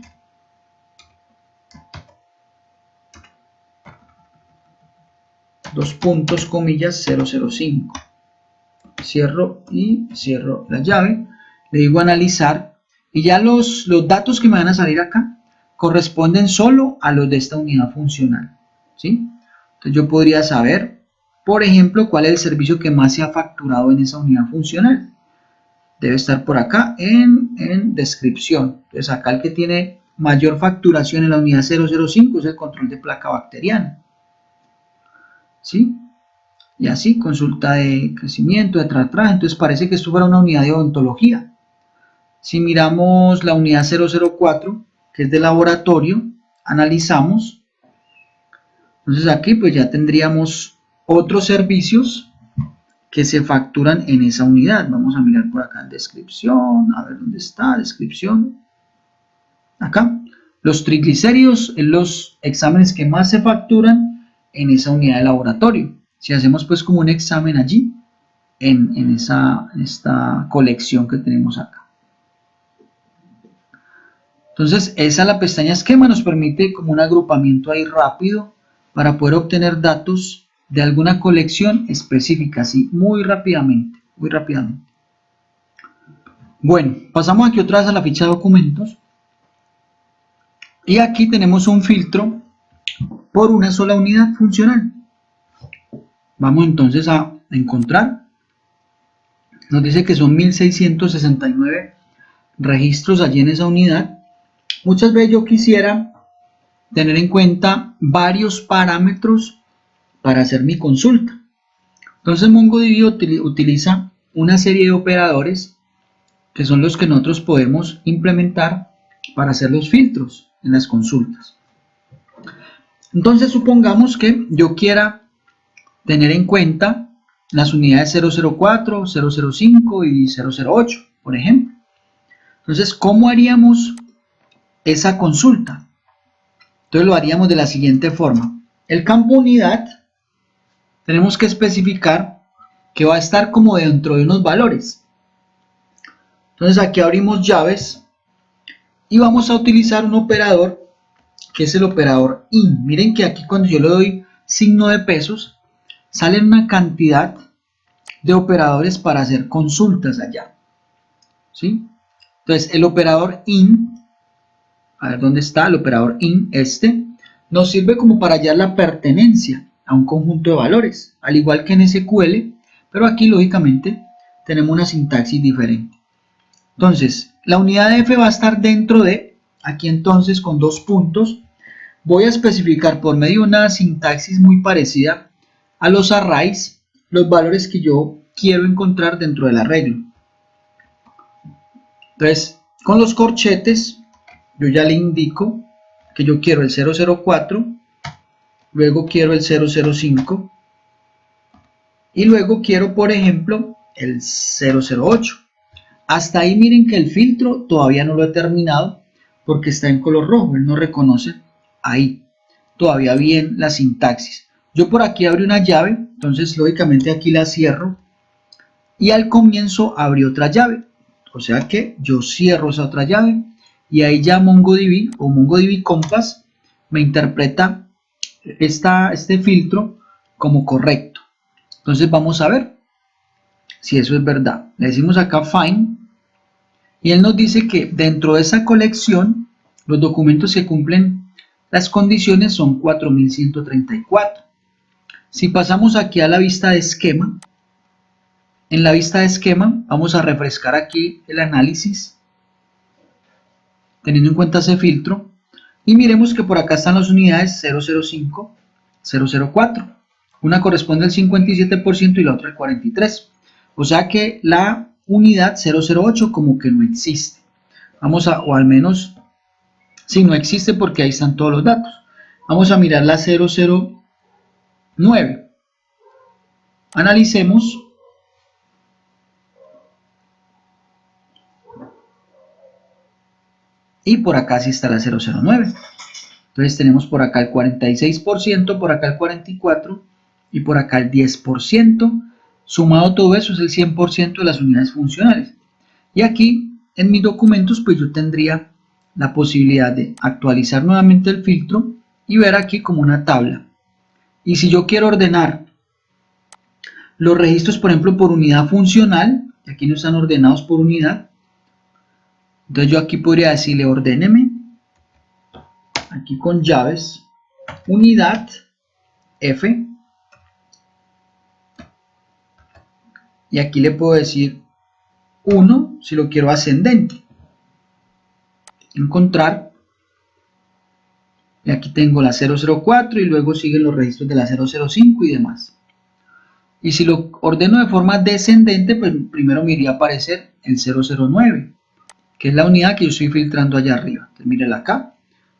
dos puntos, comillas, 005. Cierro y cierro la llave. Le digo analizar y ya los datos que me van a salir acá corresponden solo a los de esta unidad funcional, ¿sí? Entonces yo podría saber, por ejemplo, cuál es el servicio que más se ha facturado en esa unidad funcional. Debe estar por acá en descripción. Entonces acá el que tiene mayor facturación en la unidad 005 es el control de placa bacteriana, ¿sí? Y así, consulta de crecimiento, de tratraje. Entonces parece que esto fuera una unidad de odontología. Si miramos la unidad 004, que es de laboratorio, analizamos. Entonces aquí pues ya tendríamos otros servicios que se facturan en esa unidad. Vamos a mirar por acá en descripción, a ver dónde está, descripción. Acá, los triglicéridos son los exámenes que más se facturan en esa unidad de laboratorio. Si hacemos pues como un examen allí, en esta colección que tenemos acá. Entonces, esa la pestaña esquema nos permite como un agrupamiento ahí rápido para poder obtener datos de alguna colección específica, así muy rápidamente, muy rápidamente. Bueno, pasamos aquí otra vez a la ficha de documentos y aquí tenemos un filtro por una sola unidad funcional. Vamos entonces a encontrar, nos dice que son 1669 registros allí en esa unidad. Muchas veces yo quisiera tener en cuenta varios parámetros para hacer mi consulta. Entonces MongoDB utiliza una serie de operadores que son los que nosotros podemos implementar para hacer los filtros en las consultas. Entonces supongamos que yo quiera tener en cuenta las unidades 004, 005 y 008, por ejemplo. Entonces, ¿cómo haríamos esa consulta? Entonces lo haríamos de la siguiente forma. El campo unidad tenemos que especificar que va a estar como dentro de unos valores. Entonces aquí abrimos llaves y vamos a utilizar un operador que es el operador IN. Miren que aquí cuando yo le doy signo de pesos, salen una cantidad de operadores para hacer consultas allá. ¿Sí? Entonces el operador IN, a ver dónde está el operador IN, nos sirve como para hallar la pertenencia a un conjunto de valores, al igual que en SQL, pero aquí lógicamente tenemos una sintaxis diferente. Entonces, la unidad de f va a estar dentro de, aquí entonces con dos puntos, voy a especificar por medio de una sintaxis muy parecida a los arrays, los valores que yo quiero encontrar dentro del arreglo. Entonces, con los corchetes, yo ya le indico que yo quiero el 004, luego quiero el 005 y luego quiero, por ejemplo, el 008. Hasta ahí miren que el filtro todavía no lo he terminado porque está en color rojo, él no reconoce ahí todavía bien la sintaxis. Yo por aquí abrí una llave, entonces lógicamente aquí la cierro y al comienzo abrí otra llave, o sea que yo cierro esa otra llave y ahí ya MongoDB o MongoDB Compass me interpreta este filtro como correcto. Entonces vamos a ver si eso es verdad. Le decimos acá find y él nos dice que dentro de esa colección los documentos que cumplen las condiciones son 4134. Si pasamos aquí a la vista de esquema, en la vista de esquema vamos a refrescar aquí el análisis teniendo en cuenta ese filtro y miremos que por acá están las unidades 005, 004. Una corresponde al 57% y la otra al 43%. O sea que la unidad 008 como que no existe. Vamos a, o al menos, si no existe porque ahí están todos los datos. Vamos a mirar la 009. Analicemos. Y por acá sí está la 009. Entonces tenemos por acá el 46%, por acá el 44% y por acá el 10%. Sumado todo eso es el 100% de las unidades funcionales. Y aquí en mis documentos pues yo tendría la posibilidad de actualizar nuevamente el filtro y ver aquí como una tabla. Y si yo quiero ordenar los registros, por ejemplo, por unidad funcional, aquí no están ordenados por unidad, entonces yo aquí podría decirle ordéneme, aquí con llaves, unidad, F, y aquí le puedo decir 1 si lo quiero ascendente, encontrar, y aquí tengo la 004 y luego siguen los registros de la 005 y demás. Y si lo ordeno de forma descendente, pues primero me iría a aparecer el 009, que es la unidad que yo estoy filtrando allá arriba. Entonces mírenla acá,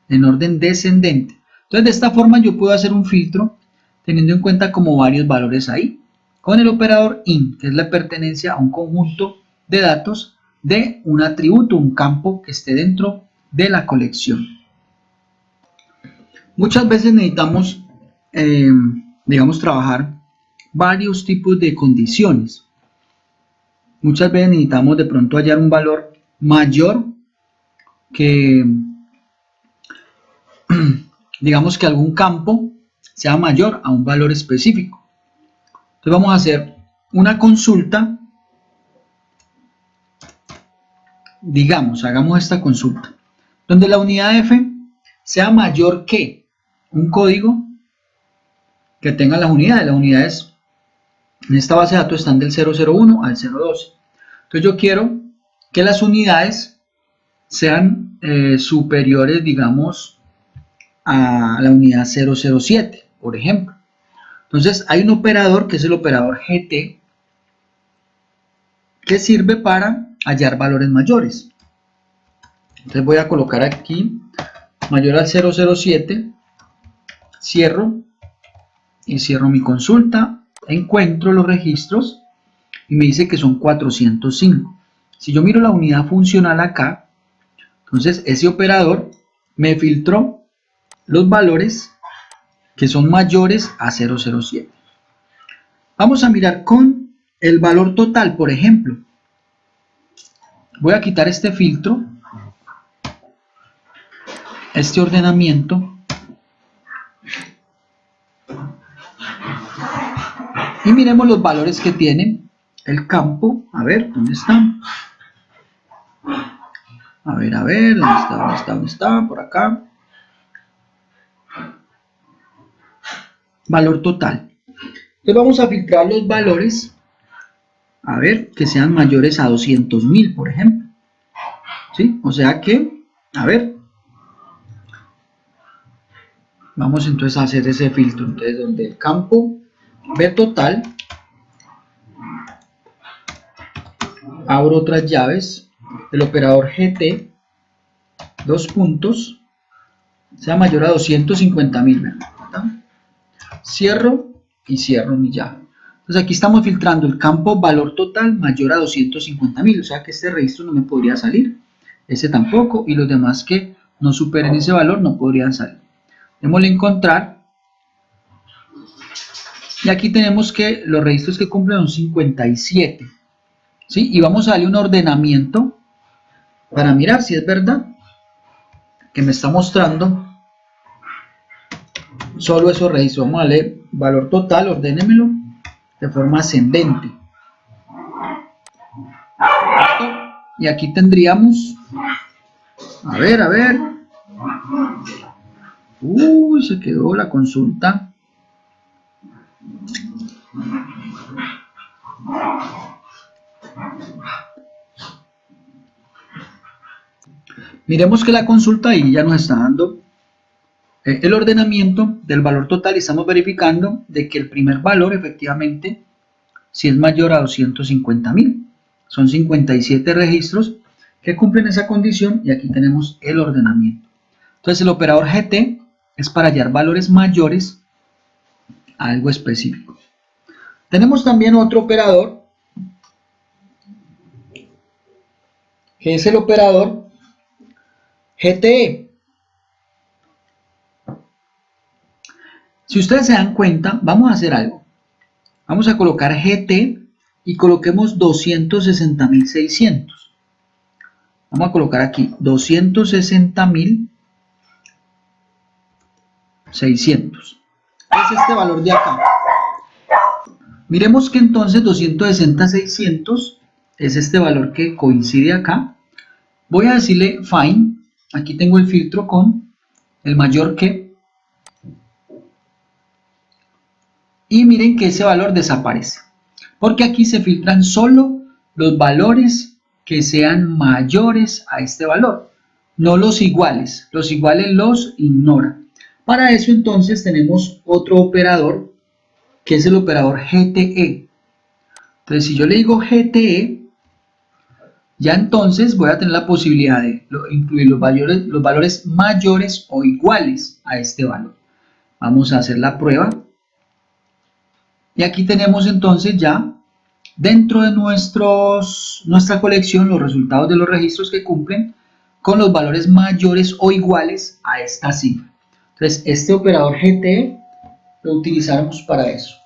en orden descendente. Entonces de esta forma yo puedo hacer un filtro teniendo en cuenta como varios valores ahí, con el operador IN, que es la pertenencia a un conjunto de datos de un atributo, un campo que esté dentro de la colección. Muchas veces necesitamos, digamos, trabajar varios tipos de condiciones. Muchas veces necesitamos de pronto hallar un valor mayor que, digamos que algún campo sea mayor a un valor específico. Entonces vamos a hacer una consulta. Digamos, hagamos esta consulta, donde la unidad f sea mayor que un código que tenga las unidades. Las unidades en esta base de datos están del 001 al 012. Entonces yo quiero que las unidades sean superiores, digamos, a la unidad 007, por ejemplo. Entonces hay un operador que es el operador GT, que sirve para hallar valores mayores. Entonces voy a colocar aquí mayor al 007, cierro y cierro mi consulta, encuentro los registros y me dice que son 405. Si yo miro la unidad funcional acá, entonces ese operador me filtró los valores que son mayores a 007. Vamos a mirar con el valor total, por ejemplo. Voy a quitar este filtro, este ordenamiento, y miremos los valores que tiene el campo. A ver, ¿dónde están? A ver, ¿dónde está? Por acá. Valor total. Entonces vamos a filtrar los valores, a ver, que sean mayores a 200.000, por ejemplo. ¿Sí? O sea que, a ver, vamos entonces a hacer ese filtro. Entonces, donde el campo B total, abro otras llaves, el operador GT, dos puntos, sea mayor a 250.000. Cierro y cierro mi llave. Entonces aquí estamos filtrando el campo valor total mayor a 250.000, o sea que este registro no me podría salir, ese tampoco, y los demás que no superen ese valor no podrían salir. Démosle encontrar, y aquí tenemos que los registros que cumplen son 57, ¿sí? Y vamos a darle un ordenamiento para mirar si es verdad que me está mostrando solo esos registros. Vamos a darle valor total, ordénemelo de forma ascendente. Y aquí tendríamos, a ver, uy, se quedó la consulta. Miremos que la consulta ahí ya nos está dando el ordenamiento del valor total y estamos verificando de que el primer valor efectivamente si es mayor a 250.000. Son 57 registros que cumplen esa condición y aquí tenemos el ordenamiento. Entonces el operador GT es para hallar valores mayores a algo específico. Tenemos también otro operador que es el operador GTE. Si ustedes se dan cuenta, vamos a hacer algo. Vamos a colocar GT y coloquemos 260.600. Vamos a colocar aquí 260.600. Es este valor de acá. Miremos que entonces 260.600 es este valor que coincide acá. Voy a decirle find. Aquí tengo el filtro con el mayor que. Y miren que ese valor desaparece. Porque aquí se filtran solo los valores que sean mayores a este valor. No los iguales. Los iguales los ignora. Para eso entonces tenemos otro operador que es el operador GTE. Entonces si yo le digo GTE, ya entonces voy a tener la posibilidad de incluir los valores mayores o iguales a este valor. Vamos a hacer la prueba. Y aquí tenemos entonces ya dentro de nuestra colección los resultados de los registros que cumplen con los valores mayores o iguales a esta cifra. Entonces este operador GTE lo utilizaremos para eso.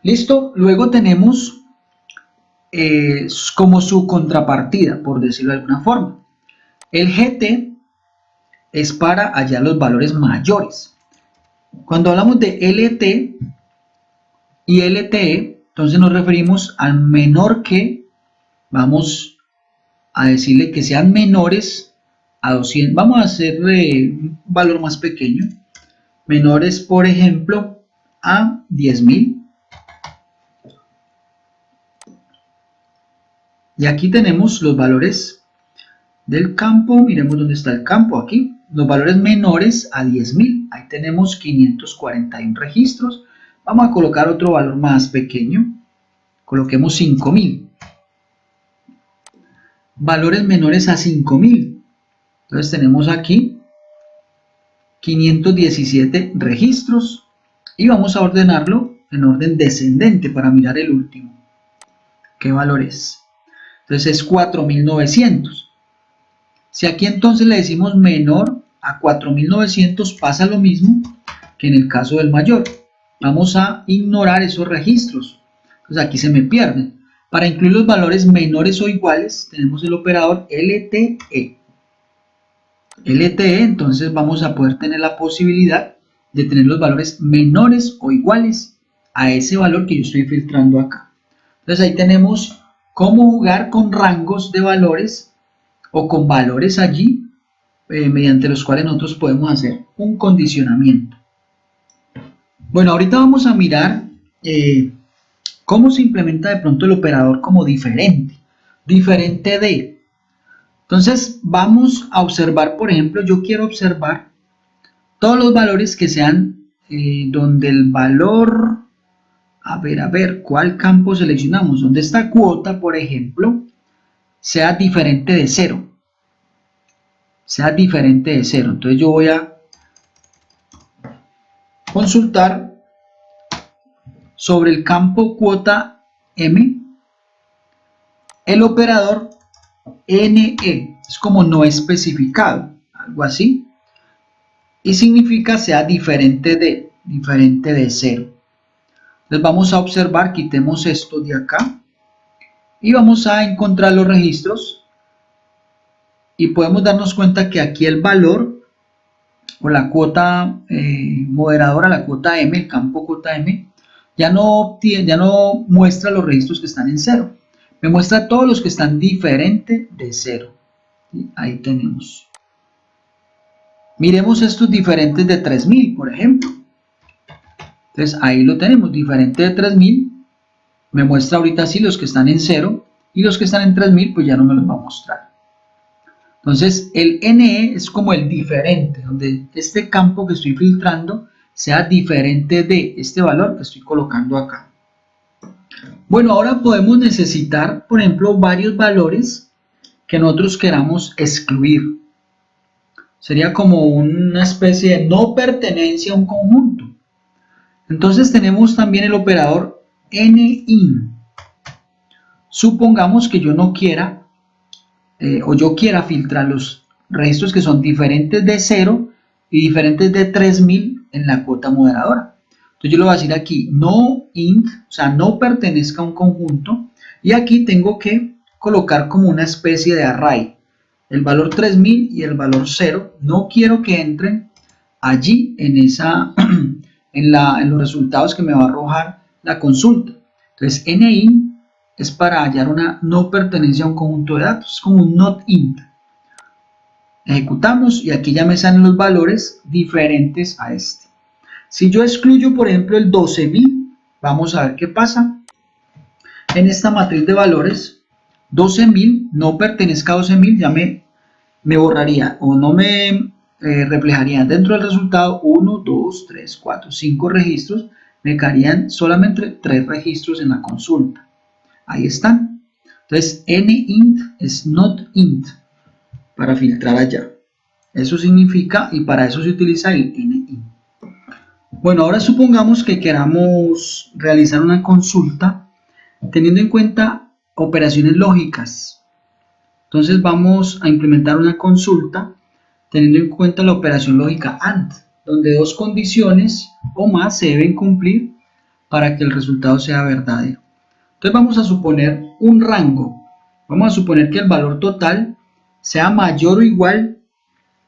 Listo, luego tenemos como su contrapartida, por decirlo de alguna forma. El GT es para hallar los valores mayores. Cuando hablamos de LT, y LTE, entonces nos referimos al menor que, vamos a decirle que sean menores a 200, vamos a hacer un valor más pequeño, menores por ejemplo a 10.000. Y aquí tenemos los valores del campo, miremos dónde está el campo aquí, los valores menores a 10.000, ahí tenemos 541 registros, vamos a colocar otro valor más pequeño, coloquemos 5.000, valores menores a 5.000, entonces tenemos aquí 517 registros y vamos a ordenarlo en orden descendente para mirar el último, ¿qué valor es? Entonces es 4.900. Si aquí entonces le decimos menor a 4.900 pasa lo mismo que en el caso del mayor. Vamos a ignorar esos registros. Entonces aquí se me pierden. Para incluir los valores menores o iguales tenemos el operador LTE. LTE, entonces vamos a poder tener la posibilidad de tener los valores menores o iguales a ese valor que yo estoy filtrando acá. Entonces ahí tenemos cómo jugar con rangos de valores o con valores allí mediante los cuales nosotros podemos hacer un condicionamiento. Bueno, ahorita vamos a mirar cómo se implementa de pronto el operador como diferente de. Entonces vamos a observar, por ejemplo, yo quiero observar todos los valores que sean donde el valor, a ver, ¿cuál campo seleccionamos? Donde esta cuota, por ejemplo, sea diferente de 0. Entonces yo voy a consultar sobre el campo cuota M el operador NE, es como no especificado, algo así, y significa sea diferente de 0. Entonces vamos a observar, quitemos esto de acá y vamos a encontrar los registros y podemos darnos cuenta que aquí el valor o la cuota moderadora, la cuota M, el campo cuota M, ya no muestra los registros que están en 0. Me muestra todos los que están diferente de 0. Ahí tenemos. Miremos estos diferentes de 3000, por ejemplo. Entonces ahí lo tenemos, diferente de 3000. Me muestra ahorita sí los que están en 0 y los que están en 3000 pues ya no me los va a mostrar. Entonces el NE es como el diferente, donde este campo que estoy filtrando sea diferente de este valor que estoy colocando acá. Bueno, ahora podemos necesitar, por ejemplo, varios valores que nosotros queramos excluir. Sería como una especie de no pertenencia a un conjunto. Entonces tenemos también el operador NIN. Supongamos que yo no quiera o yo quiera filtrar los registros que son diferentes de 0 y diferentes de 3000 en la cuota moderadora. Entonces yo le voy a decir aquí no int, o sea, no pertenezca a un conjunto, y aquí tengo que colocar como una especie de array el valor 3000 y el valor 0. No quiero que entren allí en los resultados que me va a arrojar la consulta. Entonces NIN es para hallar una no pertenencia a un conjunto de datos, es como un not int. Ejecutamos y aquí ya me salen los valores diferentes a este. Si yo excluyo, por ejemplo, el 12.000, vamos a ver qué pasa. En esta matriz de valores, 12.000 no pertenezca a 12.000, ya me borraría o no me reflejarían dentro del resultado 1, 2, 3, 4, 5 registros, me quedarían solamente 3 registros en la consulta. Ahí están. Entonces, NINT es not int para filtrar allá. Eso significa, y para eso se utiliza el NINT. Bueno, ahora supongamos que queramos realizar una consulta teniendo en cuenta operaciones lógicas. Entonces vamos a implementar una consulta teniendo en cuenta la operación lógica AND, donde dos condiciones o más se deben cumplir para que el resultado sea verdadero. Entonces vamos a suponer un rango. Vamos a suponer que el valor total sea mayor o igual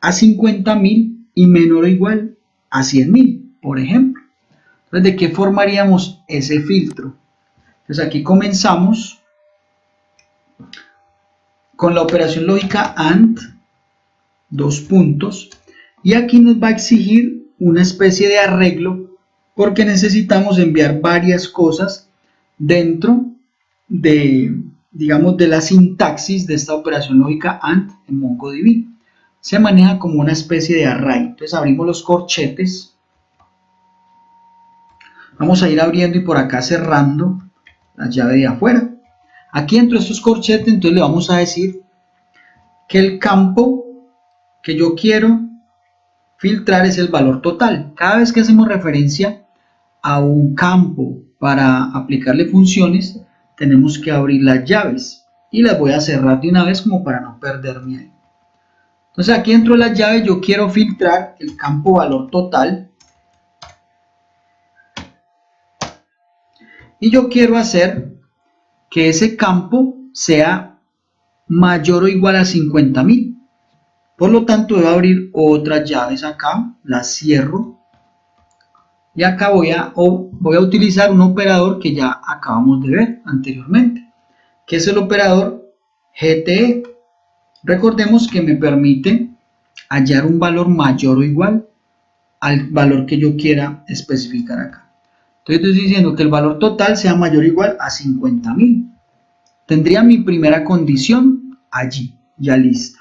a 50.000 y menor o igual a 100.000, por ejemplo. Entonces, ¿de qué forma haríamos ese filtro? Entonces aquí comenzamos con la operación lógica AND, dos puntos, y aquí nos va a exigir una especie de arreglo porque necesitamos enviar varias cosas dentro de, digamos, de la sintaxis de esta operación lógica AND en MongoDB. Se maneja como una especie de array. Entonces abrimos los corchetes, vamos a ir abriendo y por acá cerrando la llave de afuera. Aquí dentro de estos corchetes, entonces le vamos a decir que el campo que yo quiero filtrar es el valor total. Cada vez que hacemos referencia a un campo para aplicarle funciones, tenemos que abrir las llaves y las voy a cerrar de una vez como para no perderme ahí. Entonces aquí dentro de las llaves yo quiero filtrar el campo valor total y yo quiero hacer que ese campo sea mayor o igual a 50.000. Por lo tanto, voy a abrir otras llaves acá, las cierro y acá voy a utilizar un operador que ya acabamos de ver anteriormente, que es el operador GTE. Recordemos que me permite hallar un valor mayor o igual al valor que yo quiera especificar acá. Entonces estoy diciendo que el valor total sea mayor o igual a 50.000. Tendría mi primera condición allí, ya lista.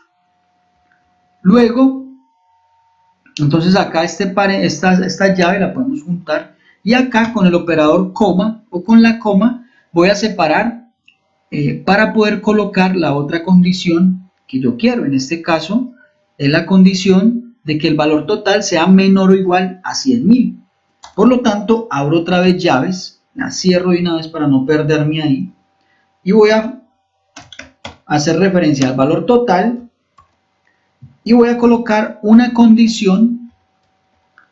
Luego, entonces acá esta llave la podemos juntar y acá con el operador coma o con la coma voy a separar para poder colocar la otra condición que yo quiero. En este caso es la condición de que el valor total sea menor o igual a 100.000. Por lo tanto, abro otra vez llaves, las cierro de una vez para no perderme ahí y voy a hacer referencia al valor total y voy a colocar una condición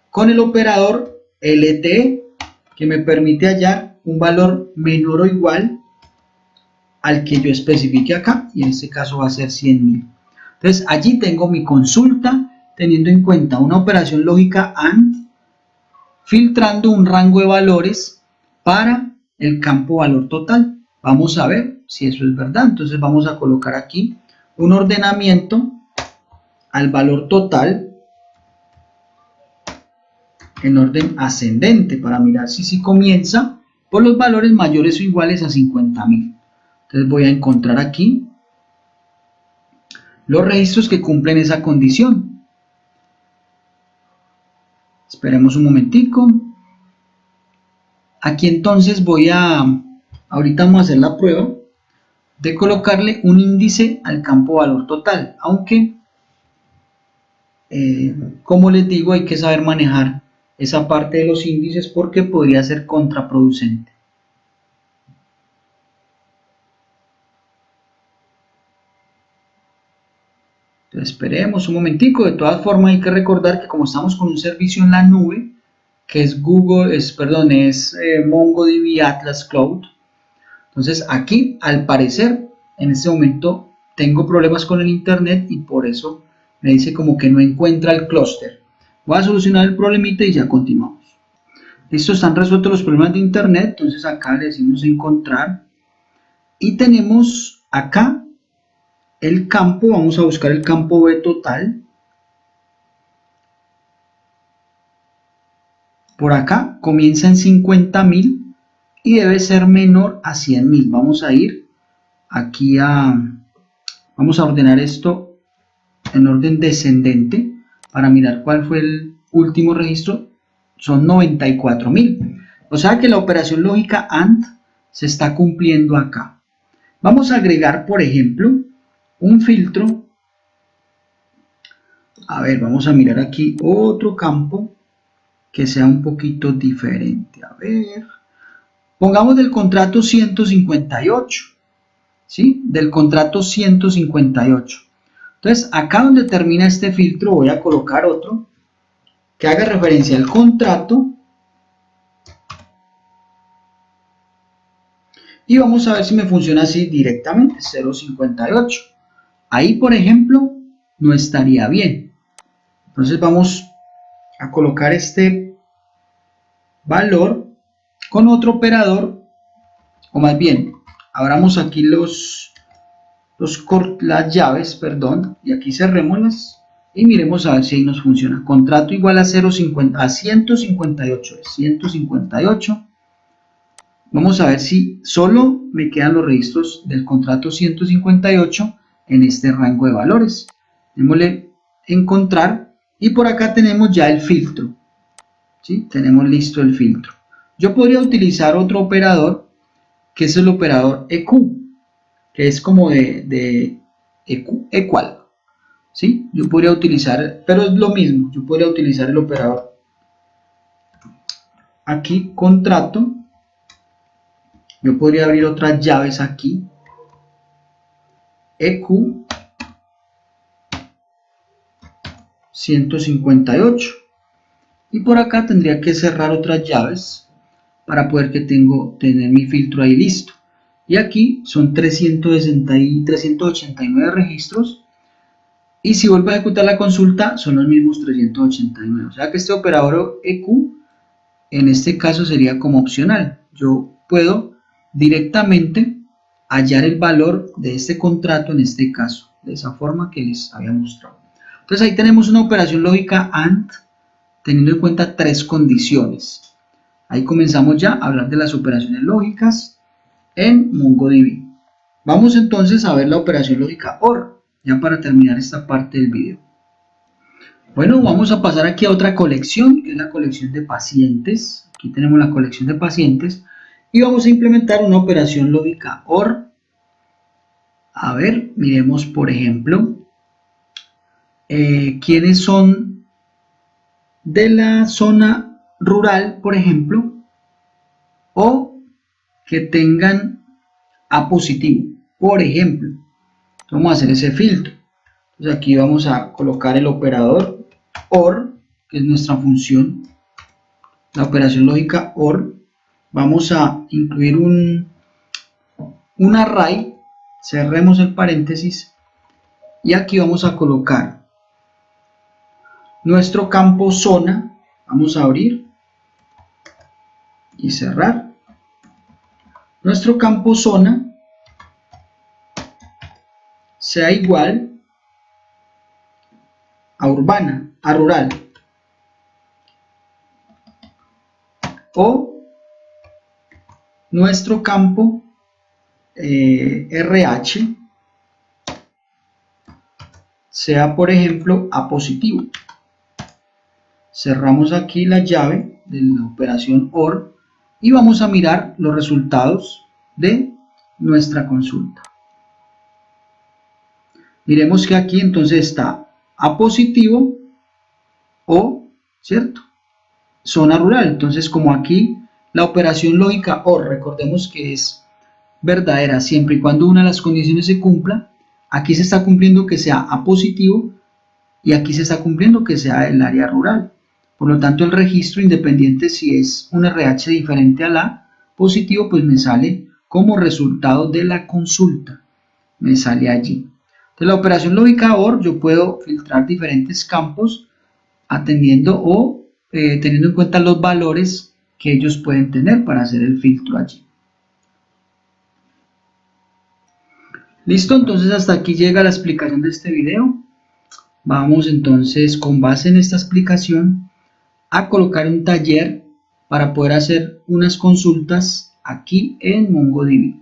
con el operador LTE que me permite hallar un valor menor o igual al que yo especifique acá y en este caso va a ser 100.000. Entonces allí tengo mi consulta teniendo en cuenta una operación lógica AND filtrando un rango de valores para el campo valor total. Vamos a ver si eso es verdad. Entonces vamos a colocar aquí un ordenamiento al valor total en orden ascendente para mirar si comienza por los valores mayores o iguales a 50.000. Entonces voy a encontrar aquí los registros que cumplen esa condición. Esperemos un momentico. Aquí entonces ahorita vamos a hacer la prueba de colocarle un índice al campo valor total, aunque como les digo hay que saber manejar esa parte de los índices porque podría ser contraproducente. Entonces esperemos un momentico. De todas formas hay que recordar que como estamos con un servicio en la nube que es MongoDB Atlas Cloud, entonces aquí al parecer en este momento tengo problemas con el internet y por eso me dice como que no encuentra el clúster. Voy a solucionar el problemita y ya continuamos. Listo, están resueltos los problemas de internet. Entonces acá le decimos encontrar y tenemos acá el campo. Vamos a buscar el campo B total. Por acá comienza en 50.000 y debe ser menor a 100.000. Vamos a ir aquí vamos a ordenar esto en orden descendente para mirar cuál fue el último registro. Son 94.000. O sea que la operación lógica AND se está cumpliendo acá. Vamos a agregar, por ejemplo, un filtro. A ver, vamos a mirar aquí otro campo que sea un poquito diferente. A ver, pongamos del contrato 158, ¿sí? Del contrato 158. Entonces, acá donde termina este filtro voy a colocar otro que haga referencia al contrato y vamos a ver si me funciona así directamente, 0.58. Ahí, por ejemplo, no estaría bien. Entonces vamos a colocar este valor con otro operador, o más bien, abramos aquí las llaves, perdón, y aquí cerrémoslas y miremos a ver si ahí nos funciona. Contrato igual a 0,50 a 158, 158. Vamos a ver si solo me quedan los registros del contrato 158 en este rango de valores. Démosle encontrar y por acá tenemos ya el filtro. ¿Sí? Tenemos listo el filtro. Yo podría utilizar otro operador que es el operador EQ, que es como de EQ, equal. ¿Sí? Yo podría utilizar, pero es lo mismo, yo podría utilizar el operador aquí, contrato. Yo podría abrir otras llaves aquí, EQ 158, y por acá tendría que cerrar otras llaves para poder tener mi filtro ahí listo. Y aquí son 389 registros, y si vuelvo a ejecutar la consulta son los mismos 389, o sea que este operador EQ en este caso sería como opcional. Yo puedo directamente hallar el valor de este contrato en este caso, de esa forma que les había mostrado. Entonces ahí tenemos una operación lógica AND teniendo en cuenta tres condiciones. Ahí comenzamos ya a hablar de las operaciones lógicas en MongoDB. Vamos entonces a ver la operación lógica OR, ya para terminar esta parte del video. Bueno, vamos a pasar aquí a otra colección, que es la colección de pacientes. Aquí tenemos la colección de pacientes y vamos a implementar una operación lógica OR. A ver, miremos por ejemplo, quiénes son de la zona rural, por ejemplo, o que tengan A positivo, por ejemplo. Vamos a hacer ese filtro. Entonces aquí vamos a colocar el operador OR, que es nuestra función, la operación lógica OR. Vamos a incluir un array, cerremos el paréntesis, y aquí vamos a colocar nuestro campo zona. Vamos a abrir y cerrar. Nuestro campo zona sea igual a urbana, a rural, o nuestro campo RH sea, por ejemplo, A positivo. Cerramos aquí la llave de la operación OR y vamos a mirar los resultados de nuestra consulta. Miremos que aquí entonces está A positivo o, ¿cierto?, zona rural. Entonces, como aquí la operación lógica OR, recordemos que es verdadera siempre y cuando una de las condiciones se cumpla, aquí se está cumpliendo que sea A positivo y aquí se está cumpliendo que sea el área rural. Por lo tanto, el registro, independiente si es un RH diferente al A positivo, pues me sale como resultado de la consulta. Me sale allí. Entonces, la operación lógica OR, yo puedo filtrar diferentes campos atendiendo o teniendo en cuenta los valores que ellos pueden tener para hacer el filtro allí. Listo, entonces hasta aquí llega la explicación de este video. Vamos entonces, con base en esta explicación, a colocar un taller para poder hacer unas consultas aquí en MongoDB.